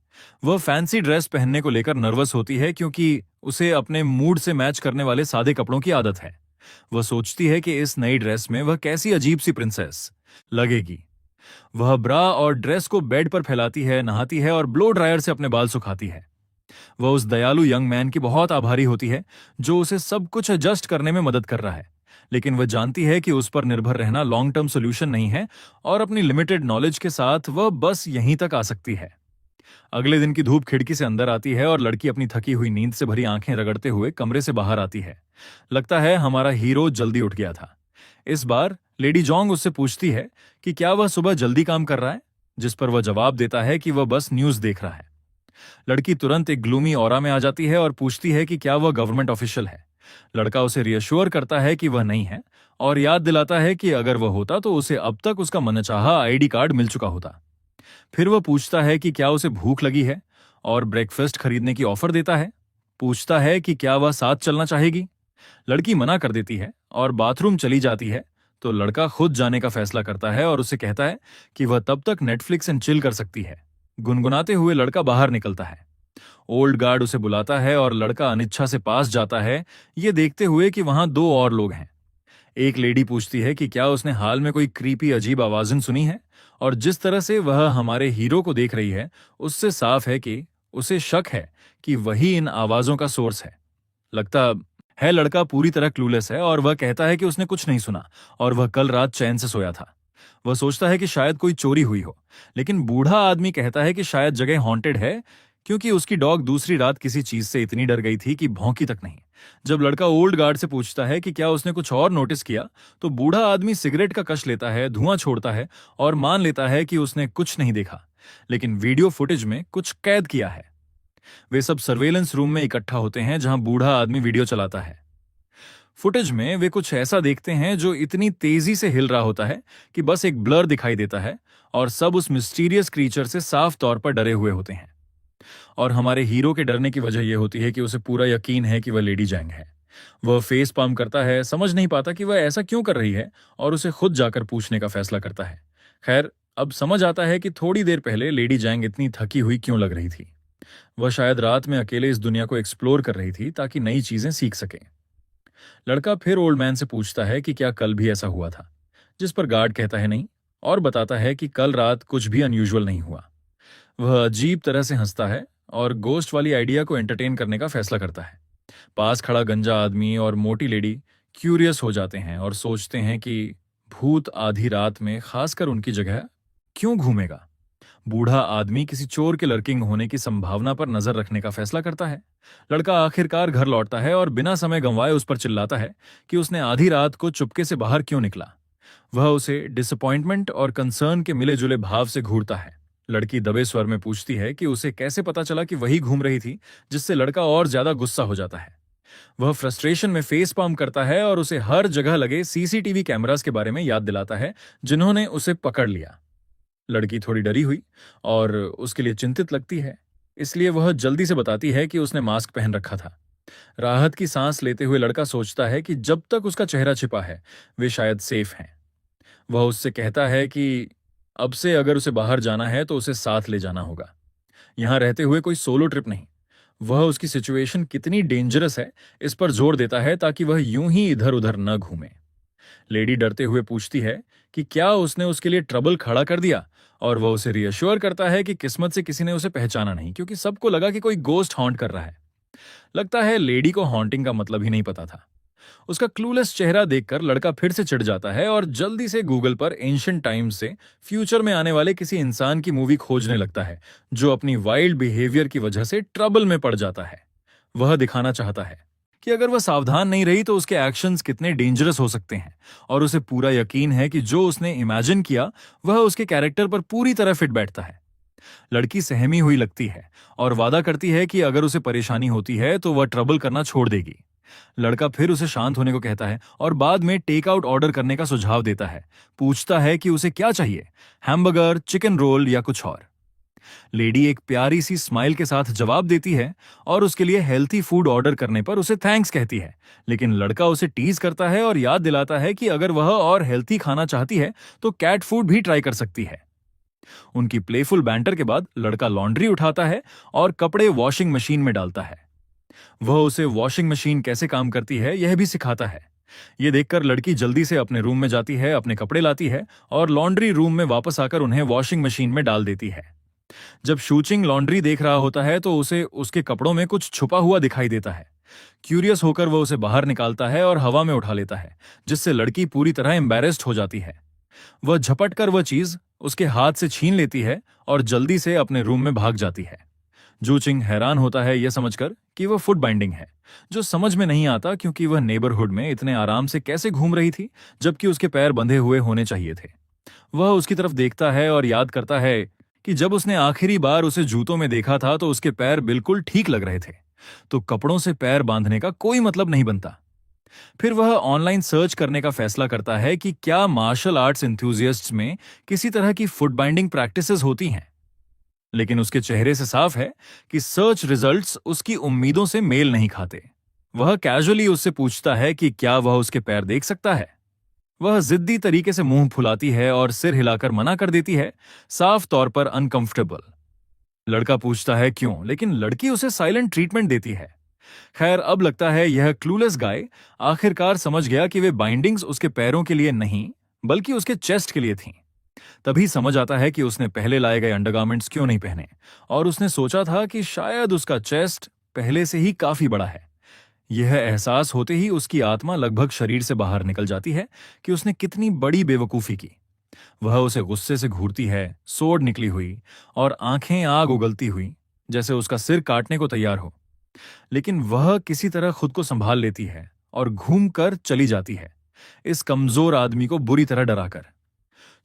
वह फैंसी ड्रेस पहनने को लेकर नर्वस होती है क्योंकि उसे अपने मूड से मैच करने वाले सादे कपड़ों की आदत है। वह सोचती है कि इस नई ड्रेस में वह कैसी अजीब सी प्रिंसेस लगेगी। वह ब्रा और ड्रेस को बेड पर फैलाती है, नहाती है और ब्लो ड्रायर से अपने बाल सुखाती है। वह उस दयालु यंग मैन की बहुत आभारी होती है जो उसे सब कुछ एडजस्ट करने में मदद कर रहा है, लेकिन वह जानती है कि उस पर निर्भर रहना लॉन्ग टर्म सोल्यूशन नहीं है और अपनी लिमिटेड नॉलेज के साथ वह बस यहीं तक आ सकती है। अगले दिन की धूप खिड़की से अंदर आती है और लड़की अपनी थकी हुई नींद से भरी आंखें रगड़ते हुए कमरे से बाहर आती है। लगता है हमारा हीरो जल्दी उठ गया था। इस बार लेडी जोंग उससे पूछती है कि क्या वह सुबह जल्दी काम कर रहा है, जिस पर वह जवाब देता है कि वह बस न्यूज देख रहा है। लड़की तुरंत एक ग्लूमी ऑरा में आ जाती है और पूछती है कि क्या वह गवर्नमेंट ऑफिशियल है। लड़का उसे रियश्योर करता है कि वह नहीं है और याद दिलाता है कि अगर वह होता तो उसे अब तक उसका मनचाहा आईडी कार्ड मिल चुका होता। फिर वह पूछता है कि क्या उसे भूख लगी है और ब्रेकफास्ट खरीदने की ऑफर देता है। पूछता है कि क्या वह साथ चलना चाहेगी। लड़की मना कर देती है और बाथरूम चली जाती है, तो लड़का खुद जाने का फैसला करता है और उसे कहता है कि वह तब तक नेटफ्लिक्स एंड चिल कर सकती है। गुनगुनाते हुए लड़का बाहर निकलता है। ओल्ड गार्ड उसे बुलाता है और लड़का अनिच्छा से पास जाता है, ये देखते हुए कि वहां दो और लोग हैं। एक लेडी पूछती है कि क्या उसने हाल में कोई क्रीपी अजीब आवाजें सुनी है, और जिस तरह से वह हमारे हीरो को देख रही है उससे साफ है कि उसे शक है कि वही इन आवाजों का सोर्स है। लगता है लड़का पूरी तरह क्लूलेस है और वह कहता है कि उसने कुछ नहीं सुना और वह कल रात चैन से सोया था। वह सोचता है कि शायद कोई चोरी हुई हो, लेकिन बूढ़ा आदमी कहता है कि शायद जगह हॉन्टेड है क्योंकि उसकी डॉग दूसरी रात किसी चीज से इतनी डर गई थी कि भौंकी तक नहीं। जब लड़का ओल्ड गार्ड से पूछता है कि क्या उसने कुछ और नोटिस किया, तो बूढ़ा आदमी सिगरेट का कश लेता है, धुआं छोड़ता है और मान लेता है कि उसने कुछ नहीं देखा, लेकिन वीडियो फुटेज में कुछ कैद किया है। वे सब सर्वेलेंस रूम में इकट्ठा होते हैं जहां बूढ़ा आदमी वीडियो चलाता है। फुटेज में वे कुछ ऐसा देखते हैं जो इतनी तेजी से हिल रहा होता है कि बस एक ब्लर दिखाई देता है और सब उस मिस्टीरियस क्रीचर से साफ तौर पर डरे हुए होते हैं। और हमारे हीरो के डरने की वजह यह होती है कि उसे पूरा यकीन है कि वह लेडी जैंग है। वह फेस पाम करता है, समझ नहीं पाता कि वह ऐसा क्यों कर रही है और उसे खुद जाकर पूछने का फैसला करता है। खैर, अब समझ आता है कि थोड़ी देर पहले लेडी जैंग इतनी थकी हुई क्यों लग रही थी। वह शायद रात में अकेले इस दुनिया को एक्सप्लोर कर रही थी ताकि नई चीजें सीख सके। लड़का फिर ओल्ड मैन से पूछता है कि क्या कल भी ऐसा हुआ था, जिस पर गार्ड कहता है नहीं और बताता है कि कल रात कुछ भी अनयूजुअल नहीं हुआ। वह अजीब तरह से हंसता है और गोस्ट वाली आइडिया को एंटरटेन करने का फैसला करता है। पास खड़ा गंजा आदमी और मोटी लेडी क्यूरियस हो जाते हैं और सोचते हैं कि भूत आधी रात में खासकर उनकी जगह क्यों घूमेगा। बूढ़ा आदमी किसी चोर के लर्किंग होने की संभावना पर नजर रखने का फैसला करता है। लड़का आखिरकार घर लौटता है और बिना समय गंवाए उस पर चिल्लाता है कि उसने आधी रात को चुपके से बाहर क्यों निकला। वह उसे डिसअपॉइंटमेंट और कंसर्न के मिले जुले भाव से घूरता है। लड़की दबे स्वर में पूछती है कि उसे कैसे पता चला कि वही घूम रही थी, जिससे लड़का और ज्यादा गुस्सा हो जाता है। वह फ्रस्ट्रेशन में फेस पाम करता है और उसे हर जगह लगे सीसीटीवी कैमरास के बारे में याद दिलाता है जिन्होंने उसे पकड़ लिया। लड़की थोड़ी डरी हुई और उसके लिए चिंतित लगती है, इसलिए वह जल्दी से बताती है कि उसने मास्क पहन रखा था। राहत की सांस लेते हुए लड़का सोचता है कि जब तक उसका चेहरा छिपा है वे शायद सेफ हैं। वह उससे कहता है कि अब से अगर उसे बाहर जाना है तो उसे साथ ले जाना होगा। यहां रहते हुए कोई सोलो ट्रिप नहीं। वह उसकी सिचुएशन कितनी डेंजरस है इस पर जोर देता है ताकि वह यूं ही इधर उधर न घूमे। लेडी डरते हुए पूछती है कि क्या उसने उसके लिए ट्रबल खड़ा कर दिया, और वह उसे रियश्योर करता है कि किस्मत से किसी ने उसे पहचाना नहीं क्योंकि सबको लगा कि कोई गोस्ट हॉन्ट कर रहा है। लगता है लेडी को हॉन्टिंग का मतलब ही नहीं पता था। उसका क्लूलेस चेहरा देखकर लड़का फिर से चिढ़ जाता है और जल्दी से गूगल पर एंशिएंट टाइम्स से फ्यूचर में आने वाले किसी इंसान की मूवी खोजने लगता है जो अपनी वाइल्ड बिहेवियर की वजह से ट्रबल में पड़ जाता है। वह दिखाना चाहता है कि अगर वह सावधान नहीं रही तो उसके एक्शंस कितने डेंजरस हो सकते हैं, और उसे पूरा यकीन है कि जो उसने इमेजिन किया वह उसके कैरेक्टर पर पूरी तरह फिट बैठता है। लड़की सहमी हुई लगती है और वादा करती है कि अगर उसे परेशानी होती है तो वह ट्रबल करना छोड़ देगी। लड़का फिर उसे शांत होने को कहता है और बाद में टेक आउट ऑर्डर करने का सुझाव देता है। पूछता है कि उसे क्या चाहिए, हैमबर्गर, चिकन रोल या कुछ और। लेडी एक प्यारी सी स्माइल के साथ जवाब देती है और उसके लिए हेल्थी फूड ऑर्डर करने पर उसे थैंक्स कहती है, लेकिन लड़का उसे टीज करता है और याद दिलाता है कि अगर वह और हेल्थी खाना चाहती है तो कैट फूड भी ट्राई कर सकती है। उनकी प्लेफुल बैंटर के बाद लड़का लॉन्ड्री उठाता है और कपड़े वॉशिंग मशीन में डालता है। वह उसे वॉशिंग मशीन कैसे काम करती है यह भी सिखाता है। ये देखकर लड़की जल्दी से अपने रूम में जाती है, अपने कपड़े लाती है और लॉन्ड्री रूम में वापस आकर उन्हें वॉशिंग मशीन में डाल देती है। जब शूचिंग लॉन्ड्री देख रहा होता है तो उसे उसके कपड़ों में कुछ छुपा हुआ दिखाई देता है। क्यूरियस होकर वह उसे बाहर निकालता है और हवा में उठा लेता है, जिससे लड़की पूरी तरह एम्बैरेस्ड हो जाती है। वह झपट कर वह चीज उसके हाथ से छीन लेती है और जल्दी से अपने रूम में भाग जाती है। जूचिंग हैरान होता है यह समझकर कि वह फुट बाइंडिंग है, जो समझ में नहीं आता क्योंकि वह नेबरहुड में इतने आराम से कैसे घूम रही थी जबकि उसके पैर बंधे हुए होने चाहिए थे। वह उसकी तरफ देखता है और याद करता है कि जब उसने आखिरी बार उसे जूतों में देखा था तो उसके पैर बिल्कुल ठीक लग रहे थे, तो कपड़ों से पैर बांधने का कोई मतलब नहीं बनता। फिर वह ऑनलाइन सर्च करने का फैसला करता है कि क्या मार्शल आर्ट्स एंथुजियास्ट्स में किसी तरह की फुट बाइंडिंग प्रैक्टिसेस होती हैं। लेकिन उसके चेहरे से साफ है कि सर्च रिजल्ट्स उसकी उम्मीदों से मेल नहीं खाते। वह कैजुअली उससे पूछता है कि क्या वह उसके पैर देख सकता है। वह जिद्दी तरीके से मुंह फुलाती है और सिर हिलाकर मना कर देती है, साफ तौर पर अनकंफर्टेबल। लड़का पूछता है क्यों, लेकिन लड़की उसे साइलेंट ट्रीटमेंट देती है। खैर, अब लगता है यह क्लूलेस गाय आखिरकार समझ गया कि वे बाइंडिंग्स उसके पैरों के लिए नहीं बल्कि उसके चेस्ट के लिए थीं। तभी समझ आता है कि उसने पहले लाए गए अंडरगारमेंट्स क्यों नहीं पहने, और उसने सोचा था कि शायद उसका चेस्ट पहले से ही काफी बड़ा है। यह एहसास होते ही उसकी आत्मा लगभग शरीर से बाहर निकल जाती है कि उसने कितनी बड़ी बेवकूफी की। वह उसे गुस्से से घूरती है, सोड निकली हुई और आंखें आग उगलती हुई, जैसे उसका सिर काटने को तैयार हो। लेकिन वह किसी तरह खुद को संभाल लेती है और घूमकर चली जाती है, इस कमजोर आदमी को बुरी तरह डराकर।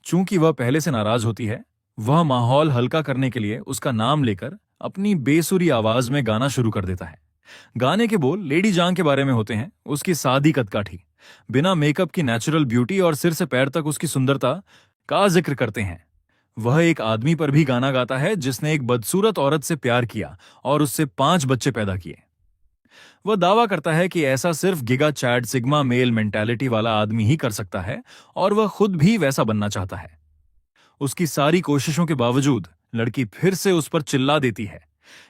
चूंकि वह पहले से नाराज होती है, वह माहौल हल्का करने के लिए उसका नाम लेकर अपनी बेसुरी आवाज में गाना शुरू कर देता है। गाने के बोल लेडी जांग के बारे में होते हैं, उसकी सादी कदकाठी, बिना मेकअप की नेचुरल ब्यूटी और सिर से पैर तक उसकी सुंदरता का जिक्र करते हैं। वह एक आदमी पर भी गाना गाता है जिसने एक बदसूरत औरत से प्यार किया और उससे 5 बच्चे पैदा किए। वह दावा करता है कि ऐसा सिर्फ giga Chad sigma male mentality वाला आदमी ही कर सकता है और वह खुद भी वैसा बनना चाहता है। उसकी सारी कोशिशों के बावजूद लड़की फिर से उस पर चिल्ला देती है।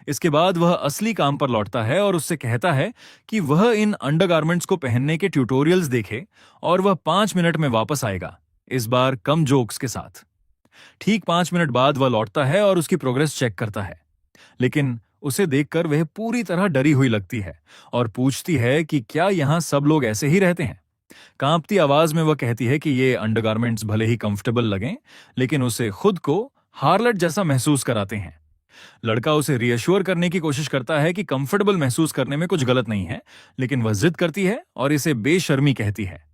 इसके बाद वह असली काम पर लौटता है और उससे कहता है कि वह इन अंडरगारमेंट्स को पहनने के ट्यूटोरियल्स देखे और वह 5 मिनट में वापस आएगा, इस बार कम जोक्स के साथ। ठीक 5 मिनट बाद वह लौटता है और उसकी प्रोग्रेस चेक करता है, लेकिन उसे देखकर वह पूरी तरह डरी हुई लगती है और पूछती है कि क्या यहां सब लोग ऐसे ही रहते हैं। कांपती आवाज में वह कहती है कि ये अंडरगारमेंट्स भले ही कंफर्टेबल लगें, लेकिन उसे खुद को हार्लट जैसा महसूस कराते हैं। लड़का उसे रियश्योर करने की कोशिश करता है कि कंफर्टेबल महसूस करने में कुछ गलत नहीं है, लेकिन वह जिद करती है और इसे बेशर्मी कहती है।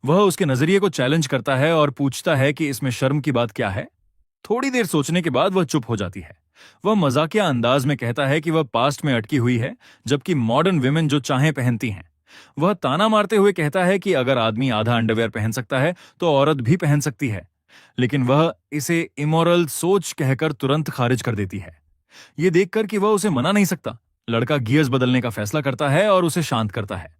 वह उसके नजरिए को चैलेंज करता है और पूछता है कि इसमें शर्म की बात क्या है। थोड़ी देर सोचने के बाद वह चुप हो जाती है। वह मजाकिया अंदाज में कहता है कि वह पास्ट में अटकी हुई है, जबकि मॉडर्न विमेन जो चाहें पहनती हैं। वह ताना मारते हुए कहता है कि अगर आदमी आधा अंडरवेयर पहन सकता है तो औरत भी पहन सकती है, लेकिन वह इसे इमोरल सोच कहकर तुरंत खारिज कर देती है। यह देखकर कि वह उसे मना नहीं सकता, लड़का गियर्स बदलने का फैसला करता है और उसे शांत करता है।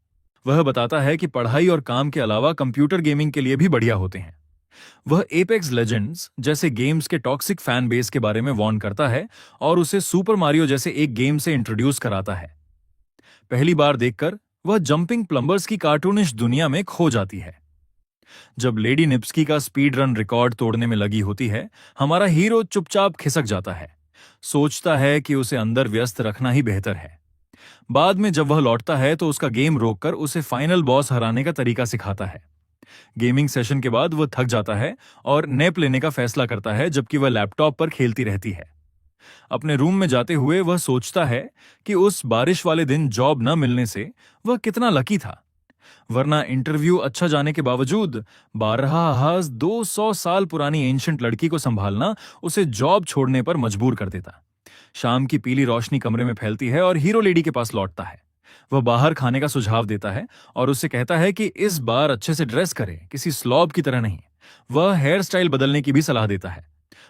वह बताता है कि पढ़ाई और काम के अलावा कंप्यूटर गेमिंग के लिए भी बढ़िया होते हैं। वह एपेक्स लेजेंड्स जैसे गेम्स के टॉक्सिक फैन बेस के बारे में वार्न करता है और उसे सुपर मारियो जैसे एक गेम से इंट्रोड्यूस कराता है। पहली बार देखकर वह जंपिंग प्लम्बर्स की कार्टूनिश दुनिया में खो जाती है। जब लेडी निप्स्की का स्पीड रन रिकॉर्ड तोड़ने में लगी होती है, हमारा हीरो चुपचाप खिसक जाता है, सोचता है कि उसे अंदर व्यस्त रखना ही बेहतर है। बाद में जब वह लौटता है तो उसका गेम रोककर उसे फाइनल बॉस हराने का तरीका सिखाता है। गेमिंग सेशन के बाद वह थक जाता है और नैप लेने का फैसला करता है, जबकि वह लैपटॉप पर खेलती रहती है। अपने रूम में जाते हुए वह सोचता है कि उस बारिश वाले दिन जॉब न मिलने से वह कितना लकी था, वरना इंटरव्यू अच्छा जाने के बावजूद 200 साल पुरानी एंशिएंट लड़की को संभालना उसे जॉब छोड़ने पर मजबूर कर देता। शाम की पीली रोशनी कमरे में फैलती है और हीरो लेडी के पास लौटता है। वह बाहर खाने का सुझाव देता है और उससे कहता है कि इस बार अच्छे से ड्रेस करे, किसी स्लॉब की तरह नहीं। वह हेयर स्टाइल बदलने की भी सलाह देता है।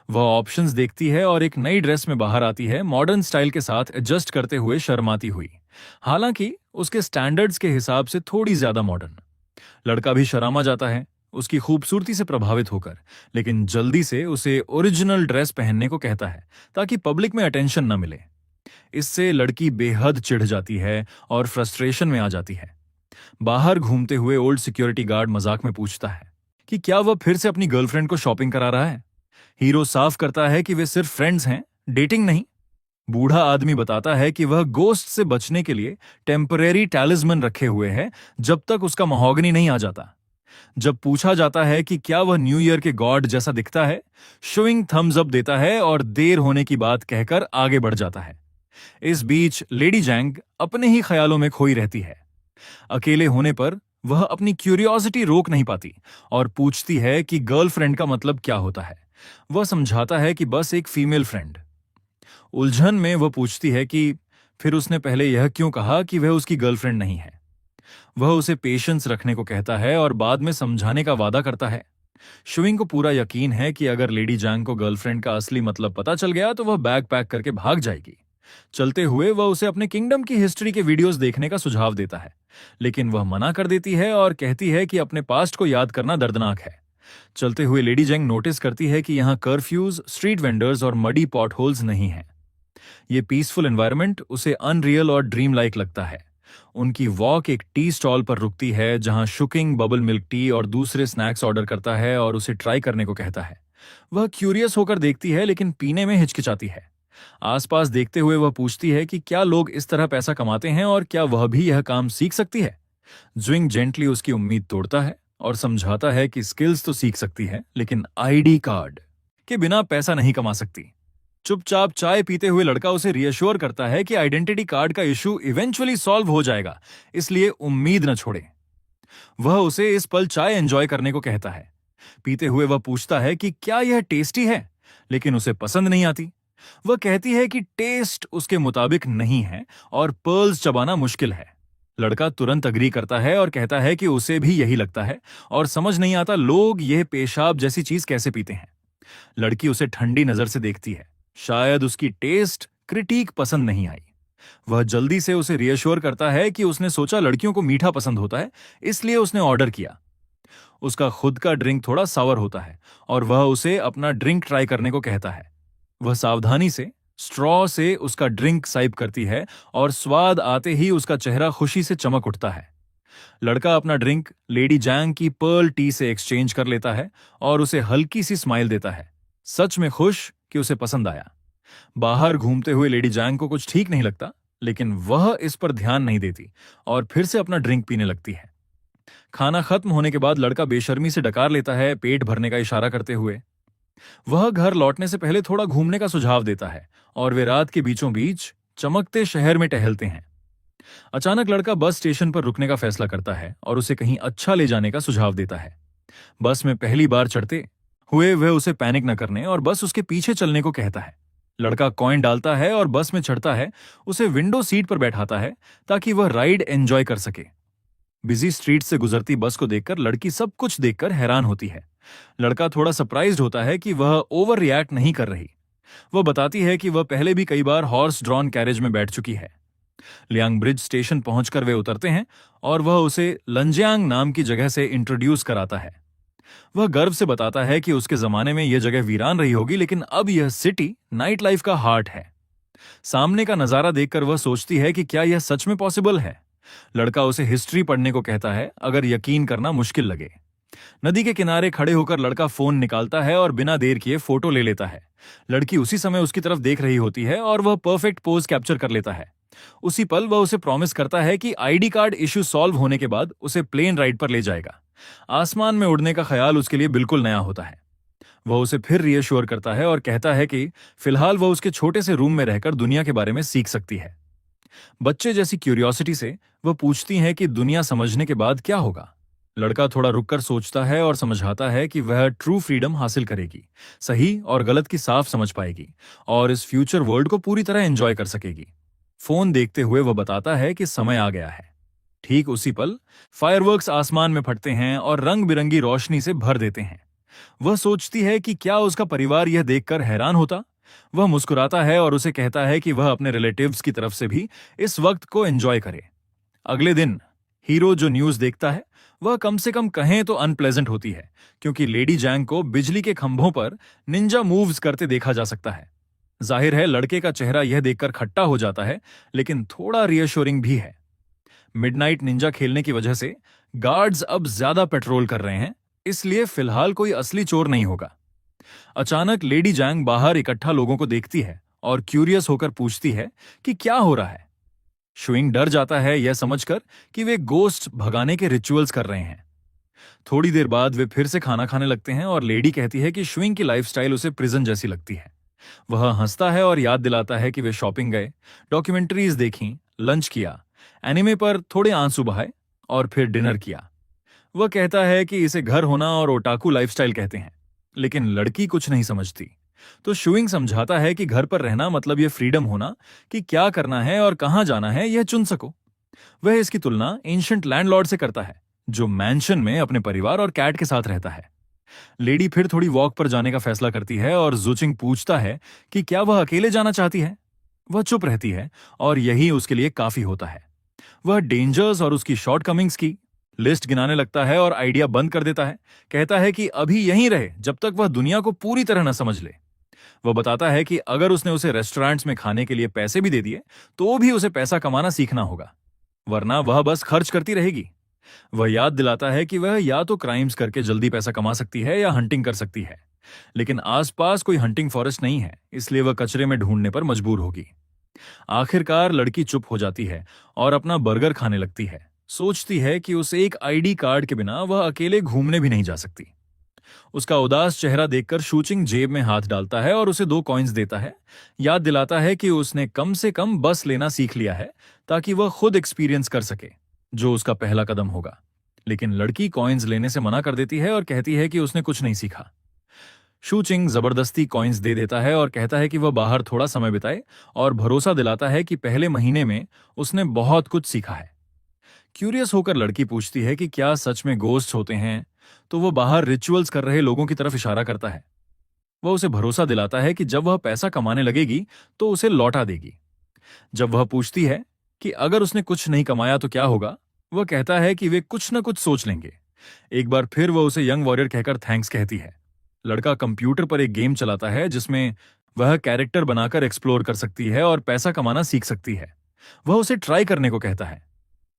वह ऑप्शंस देखती है और एक नई ड्रेस में बाहर आती है, मॉडर्न स्टाइल के साथ एडजस्ट करते हुए शर्माती हुई, हालांकि उसके स्टैंडर्ड्स के हिसाब से थोड़ी ज्यादा मॉडर्न। लड़का भी शर्मा जाता है। उसकी खूबसूरती से प्रभावित होकर, लेकिन जल्दी से उसे ओरिजिनल ड्रेस पहनने को कहता है ताकि पब्लिक में अटेंशन न मिले। इससे लड़की बेहद चिढ़ जाती है और फ्रस्ट्रेशन में आ जाती है। बाहर घूमते हुए ओल्ड सिक्योरिटी गार्ड मजाक में पूछता है कि क्या वह फिर से अपनी गर्लफ्रेंड को शॉपिंग करा रहा है। हीरो साफ करता है कि वे सिर्फ फ्रेंड्स हैं, डेटिंग नहीं। बूढ़ा आदमी बताता है कि वह गोस्ट से बचने के लिए टेम्परेरी टैलिस्मन रखे हुए है जब तक उसका महोगनी नहीं आ जाता। जब पूछा जाता है कि क्या वह न्यू ईयर के गॉड जैसा दिखता है, शोइंग थम्स अप देता है और देर होने की बात कहकर आगे बढ़ जाता है। इस बीच लेडी जैंग अपने ही ख्यालों में खोई रहती है। अकेले होने पर वह अपनी क्यूरियोसिटी रोक नहीं पाती और पूछती है कि गर्लफ्रेंड का मतलब क्या होता है। वह समझाता है कि बस एक फीमेल फ्रेंड। उलझन में वह पूछती है कि फिर उसने पहले यह क्यों कहा कि वह उसकी गर्लफ्रेंड नहीं है। वह उसे पेशेंस रखने को कहता है और बाद में समझाने का वादा करता है। शुइंग को पूरा यकीन है कि अगर लेडी जैंग को गर्लफ्रेंड का असली मतलब पता चल गया तो वह बैग पैक करके भाग जाएगी। चलते हुए वह उसे अपने किंगडम की हिस्ट्री के वीडियोस देखने का सुझाव देता है, लेकिन वह मना कर देती है और कहती है कि अपने पास्ट को याद करना दर्दनाक है। चलते हुए लेडी जैंग नोटिस करती है कि यहाँ कर्फ्यूज, स्ट्रीट वेंडर्स और मडी पॉट होल्स नहीं हैं। ये पीसफुल एनवायरनमेंट उसे अनरियल और ड्रीम लाइक लगता है। उनकी वॉक एक टी स्टॉल पर रुकती है जहां शुकिंग बबल मिल्क टी और दूसरे स्नैक्स ऑर्डर करता है और उसे ट्राई करने को कहता है। वह क्यूरियस होकर देखती है लेकिन पीने में हिचकिचाती है। आसपास देखते हुए वह पूछती है कि क्या लोग इस तरह पैसा कमाते हैं और क्या वह भी यह काम सीख सकती है। ज्विंग जेंटली उसकी उम्मीद तोड़ता है और समझाता है कि स्किल्स तो सीख सकती है लेकिन आईडी कार्ड के बिना पैसा नहीं कमा सकती। चुपचाप चाय पीते हुए लड़का उसे रियश्योर करता है कि आइडेंटिटी कार्ड का इशू इवेंचुअली सॉल्व हो जाएगा, इसलिए उम्मीद न छोड़े। वह उसे इस पल चाय एंजॉय करने को कहता है। पीते हुए वह पूछता है कि क्या यह टेस्टी है, लेकिन उसे पसंद नहीं आती। वह कहती है कि टेस्ट उसके मुताबिक नहीं है और पर्ल्स चबाना मुश्किल है। लड़का तुरंत अग्री करता है और कहता है कि उसे भी यही लगता है और समझ नहीं आता लोग यह पेशाब जैसी चीज कैसे पीते हैं। लड़की उसे ठंडी नजर से देखती है, शायद उसकी टेस्ट क्रिटिक पसंद नहीं आई। वह जल्दी से उसे रियश्योर करता है कि उसने सोचा लड़कियों को मीठा पसंद होता है, इसलिए उसने ऑर्डर किया। उसका खुद का ड्रिंक थोड़ा सावर होता है और वह उसे अपना ड्रिंक ट्राई करने को कहता है। वह सावधानी से स्ट्रॉ से उसका ड्रिंक साइप करती है और स्वाद आते ही उसका चेहरा खुशी से चमक उठता है। लड़का अपना ड्रिंक लेडी जैंग की पर्ल टी से एक्सचेंज कर लेता है और उसे हल्की सी स्माइल देता है, सच में खुश कि उसे पसंद आया। बाहर घूमते हुए लेडी जैंग को कुछ ठीक नहीं लगता, लेकिन वह इस पर ध्यान नहीं देती और फिर से अपना ड्रिंक पीने लगती है। खाना खत्म होने के बाद लड़का बेशर्मी से डकार लेता है, पेट भरने का इशारा करते हुए। वह घर लौटने से पहले थोड़ा घूमने का सुझाव देता है और वे रात के बीचों बीच चमकते शहर में टहलते हैं। अचानक लड़का बस स्टेशन पर रुकने का फैसला करता है और उसे कहीं अच्छा ले जाने का सुझाव देता है। बस में पहली बार चढ़ते हुए वह उसे पैनिक न करने और बस उसके पीछे चलने को कहता है। लड़का कॉइन डालता है और बस में चढ़ता है, उसे विंडो सीट पर बैठाता है ताकि वह राइड एंजॉय कर सके। बिजी स्ट्रीट से गुजरती बस को देखकर लड़की सब कुछ देखकर हैरान होती है। लड़का थोड़ा सरप्राइज्ड होता है कि वह ओवर रिएक्ट नहीं कर रही। वह बताती है कि वह पहले भी कई बार हॉर्स ड्रॉन कैरेज में बैठ चुकी है। लियांग ब्रिज स्टेशन पहुंचकर वे उतरते हैं और वह उसे लंजियांग नाम की जगह से इंट्रोड्यूस कराता है। वह गर्व से बताता है कि उसके जमाने में यह जगह वीरान रही होगी, लेकिन अब यह सिटी नाइट लाइफ का हार्ट है। सामने का नजारा देखकर वह सोचती है कि क्या यह सच में पॉसिबल है। लड़का उसे हिस्ट्री पढ़ने को कहता है, अगर यकीन करना मुश्किल लगे। नदी के किनारे खड़े होकर लड़का फोन निकालता है और बिना देर किए फोटो ले लेता है। लड़की उसी समय उसकी तरफ देख रही होती है और वह परफेक्ट पोज कैप्चर कर लेता है। उसी पल वह उसे प्रॉमिस करता है कि आईडी कार्ड इश्यू सॉल्व होने के बाद उसे प्लेन राइड पर ले जाएगा। आसमान में उड़ने का ख्याल उसके लिए बिल्कुल नया होता है। वह उसे फिर रियश्योर करता है और कहता है कि फिलहाल वह उसके छोटे से रूम में रहकर दुनिया के बारे में सीख सकती है। बच्चे जैसी क्यूरियोसिटी से वह पूछती है कि दुनिया समझने के बाद क्या होगा। लड़का थोड़ा रुककर सोचता है और समझाता है कि वह ट्रू फ्रीडम हासिल करेगी, सही और गलत की साफ समझ पाएगी और इस फ्यूचर वर्ल्ड को पूरी तरह एंजॉय कर सकेगी। फोन देखते हुए वह बताता है कि समय आ गया है। ठीक उसी पल फायरवर्क्स आसमान में फटते हैं और रंग बिरंगी रोशनी से भर देते हैं। वह सोचती है कि क्या उसका परिवार यह देखकर हैरान होता। वह मुस्कुराता है और उसे कहता है कि वह अपने रिलेटिव्स की तरफ से भी इस वक्त को एंजॉय करे। अगले दिन हीरो जो न्यूज देखता है वह कम से कम कहें तो अनप्लेजेंट होती है, क्योंकि लेडी जैंग को बिजली के खंभों पर निंजा मूव्स करते देखा जा सकता है। जाहिर है लड़के का चेहरा यह देखकर खट्टा हो जाता है, लेकिन थोड़ा रियश्योरिंग भी है। मिडनाइट निंजा खेलने की वजह से गार्ड्स अब ज्यादा पेट्रोल कर रहे हैं, इसलिए फिलहाल कोई असली चोर नहीं होगा। अचानक लेडी जैंग बाहर इकट्ठा लोगों को देखती है और क्यूरियस होकर पूछती है कि क्या हो रहा है। शुइंग डर जाता है यह समझकर कि वे गोस्ट भगाने के रिचुअल्स कर रहे हैं। थोड़ी देर बाद वे फिर से खाना खाने लगते हैं और लेडी कहती है कि शुइंग की लाइफस्टाइल उसे प्रिजन जैसी लगती है। वह हंसता है और याद दिलाता है कि वे शॉपिंग गए, डॉक्यूमेंट्रीज देखी, लंच किया, एनिमे पर थोड़े आंसू बहाए और फिर डिनर किया। वह कहता है कि इसे घर होना और ओटाकू लाइफस्टाइल कहते हैं, लेकिन लड़की कुछ नहीं समझती। तो शुइंग समझाता है कि घर पर रहना मतलब यह फ्रीडम होना कि क्या करना है और कहां जाना है यह चुन सको। वह इसकी तुलना एंशिएंट लैंडलॉर्ड से करता है, जो मैंशन में अपने परिवार और कैट के साथ रहता है। लेडी फिर थोड़ी वॉक पर जाने का फैसला करती है और जुचिंग पूछता है कि क्या वह अकेले जाना चाहती है। वह चुप रहती है और यही उसके लिए काफी होता है। वह डेंजर्स और उसकी शॉर्टकमिंग्स की लिस्ट गिनाने लगता है और आइडिया बंद कर देता है। कहता है कि अभी यहीं रहे जब तक वह दुनिया को पूरी तरह न समझ ले। वह बताता है कि अगर उसने उसे रेस्टोरेंट्स में खाने के लिए पैसे भी दे दिए तो भी उसे पैसा कमाना सीखना होगा, वरना वह बस खर्च करती रहेगी। वह याद दिलाता है कि वह या तो क्राइम्स करके जल्दी पैसा कमा सकती है या हंटिंग कर सकती है, लेकिन आसपास कोई हंटिंग फॉरेस्ट नहीं है, इसलिए वह कचरे में ढूंढने पर मजबूर होगी। आखिरकार लड़की चुप हो जाती है और अपना बर्गर खाने लगती है। सोचती है कि उसे एक आईडी कार्ड के बिना वह अकेले घूमने भी नहीं जा सकती। उसका उदास चेहरा देखकर शूचिंग जेब में हाथ डालता है और उसे 2 कॉइन्स देता है। याद दिलाता है कि उसने कम से कम बस लेना सीख लिया है ताकि वह खुद एक्सपीरियंस कर सके, जो उसका पहला कदम होगा। लेकिन लड़की कॉइन्स लेने से मना कर देती है और कहती है कि उसने कुछ नहीं सीखा। शूचिंग जबरदस्ती कॉइन्स दे देता है और कहता है कि वह बाहर थोड़ा समय बिताए और भरोसा दिलाता है कि पहले महीने में उसने बहुत कुछ सीखा है। क्यूरियस होकर लड़की पूछती है कि क्या सच में गोस्ट होते हैं, तो वह बाहर रिचुअल्स कर रहे लोगों की तरफ इशारा करता है। वह उसे भरोसा दिलाता है कि जब वह पैसा कमाने लगेगी तो उसे लौटा देगी। जब वह पूछती है कि अगर उसने कुछ नहीं कमाया तो क्या होगा, वह कहता है कि वे कुछ न कुछ सोच लेंगे। एक बार फिर वह उसे यंग वॉरियर कहकर थैंक्स कहती है। लड़का कंप्यूटर पर एक गेम चलाता है जिसमें वह कैरेक्टर बनाकर एक्सप्लोर कर सकती है और पैसा कमाना सीख सकती है। वह उसे ट्राई करने को कहता है।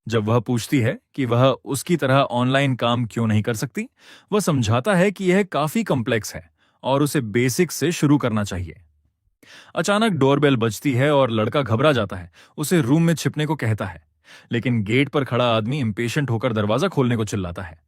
जब वह पूछती है कि वह उसकी तरह ऑनलाइन काम क्यों नहीं कर सकती, वह समझाता है कि यह काफी कॉम्प्लेक्स है और उसे बेसिक्स से शुरू करना चाहिए। अचानक डोरबेल बजती है और लड़का घबरा जाता है। उसे रूम में छिपने को कहता है, लेकिन गेट पर खड़ा आदमी इंपेशेंट होकर दरवाजा खोलने को चिल्लाता है।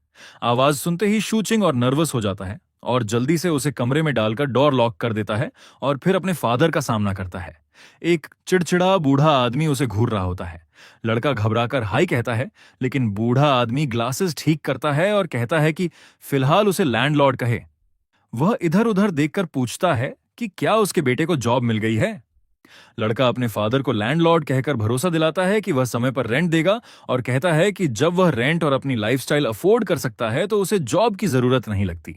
आवाज सुनते ही शूचिंग और नर्वस हो जाता है और जल्दी से उसे कमरे में डालकर डोर लॉक कर देता है और फिर अपने फादर का सामना करता है। एक चिड़चिड़ा बूढ़ा आदमी उसे घूर रहा होता है। लड़का घबराकर हाय कहता है, लेकिन बूढ़ा आदमी ग्लासेस ठीक करता है और कहता है कि फिलहाल उसे लैंडलॉर्ड कहे। वह इधर उधर देखकर पूछता है कि क्या उसके बेटे को जॉब मिल गई है। लड़का अपने फादर को लैंडलॉर्ड कहकर भरोसा दिलाता है कि वह समय पर रेंट देगा और कहता है कि जब वह रेंट और अपनी लाइफस्टाइल अफोर्ड कर सकता है तो उसे जॉब की जरूरत नहीं लगती।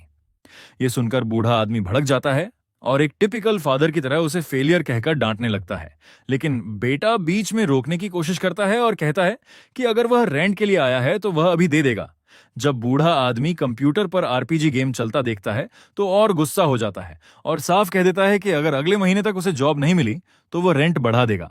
यह सुनकर बूढ़ा आदमी भड़क जाता है और एक टिपिकल फादर की तरह उसे फेलियर कहकर डांटने लगता है, लेकिन बेटा बीच में रोकने की कोशिश करता है और कहता है कि अगर वह रेंट के लिए आया है तो वह अभी दे देगा। जब बूढ़ा आदमी कंप्यूटर पर आरपीजी गेम चलता देखता है तो और गुस्सा हो जाता है और साफ कह देता है कि अगर अगले महीने तक उसे जॉब नहीं मिली तो वह रेंट बढ़ा देगा।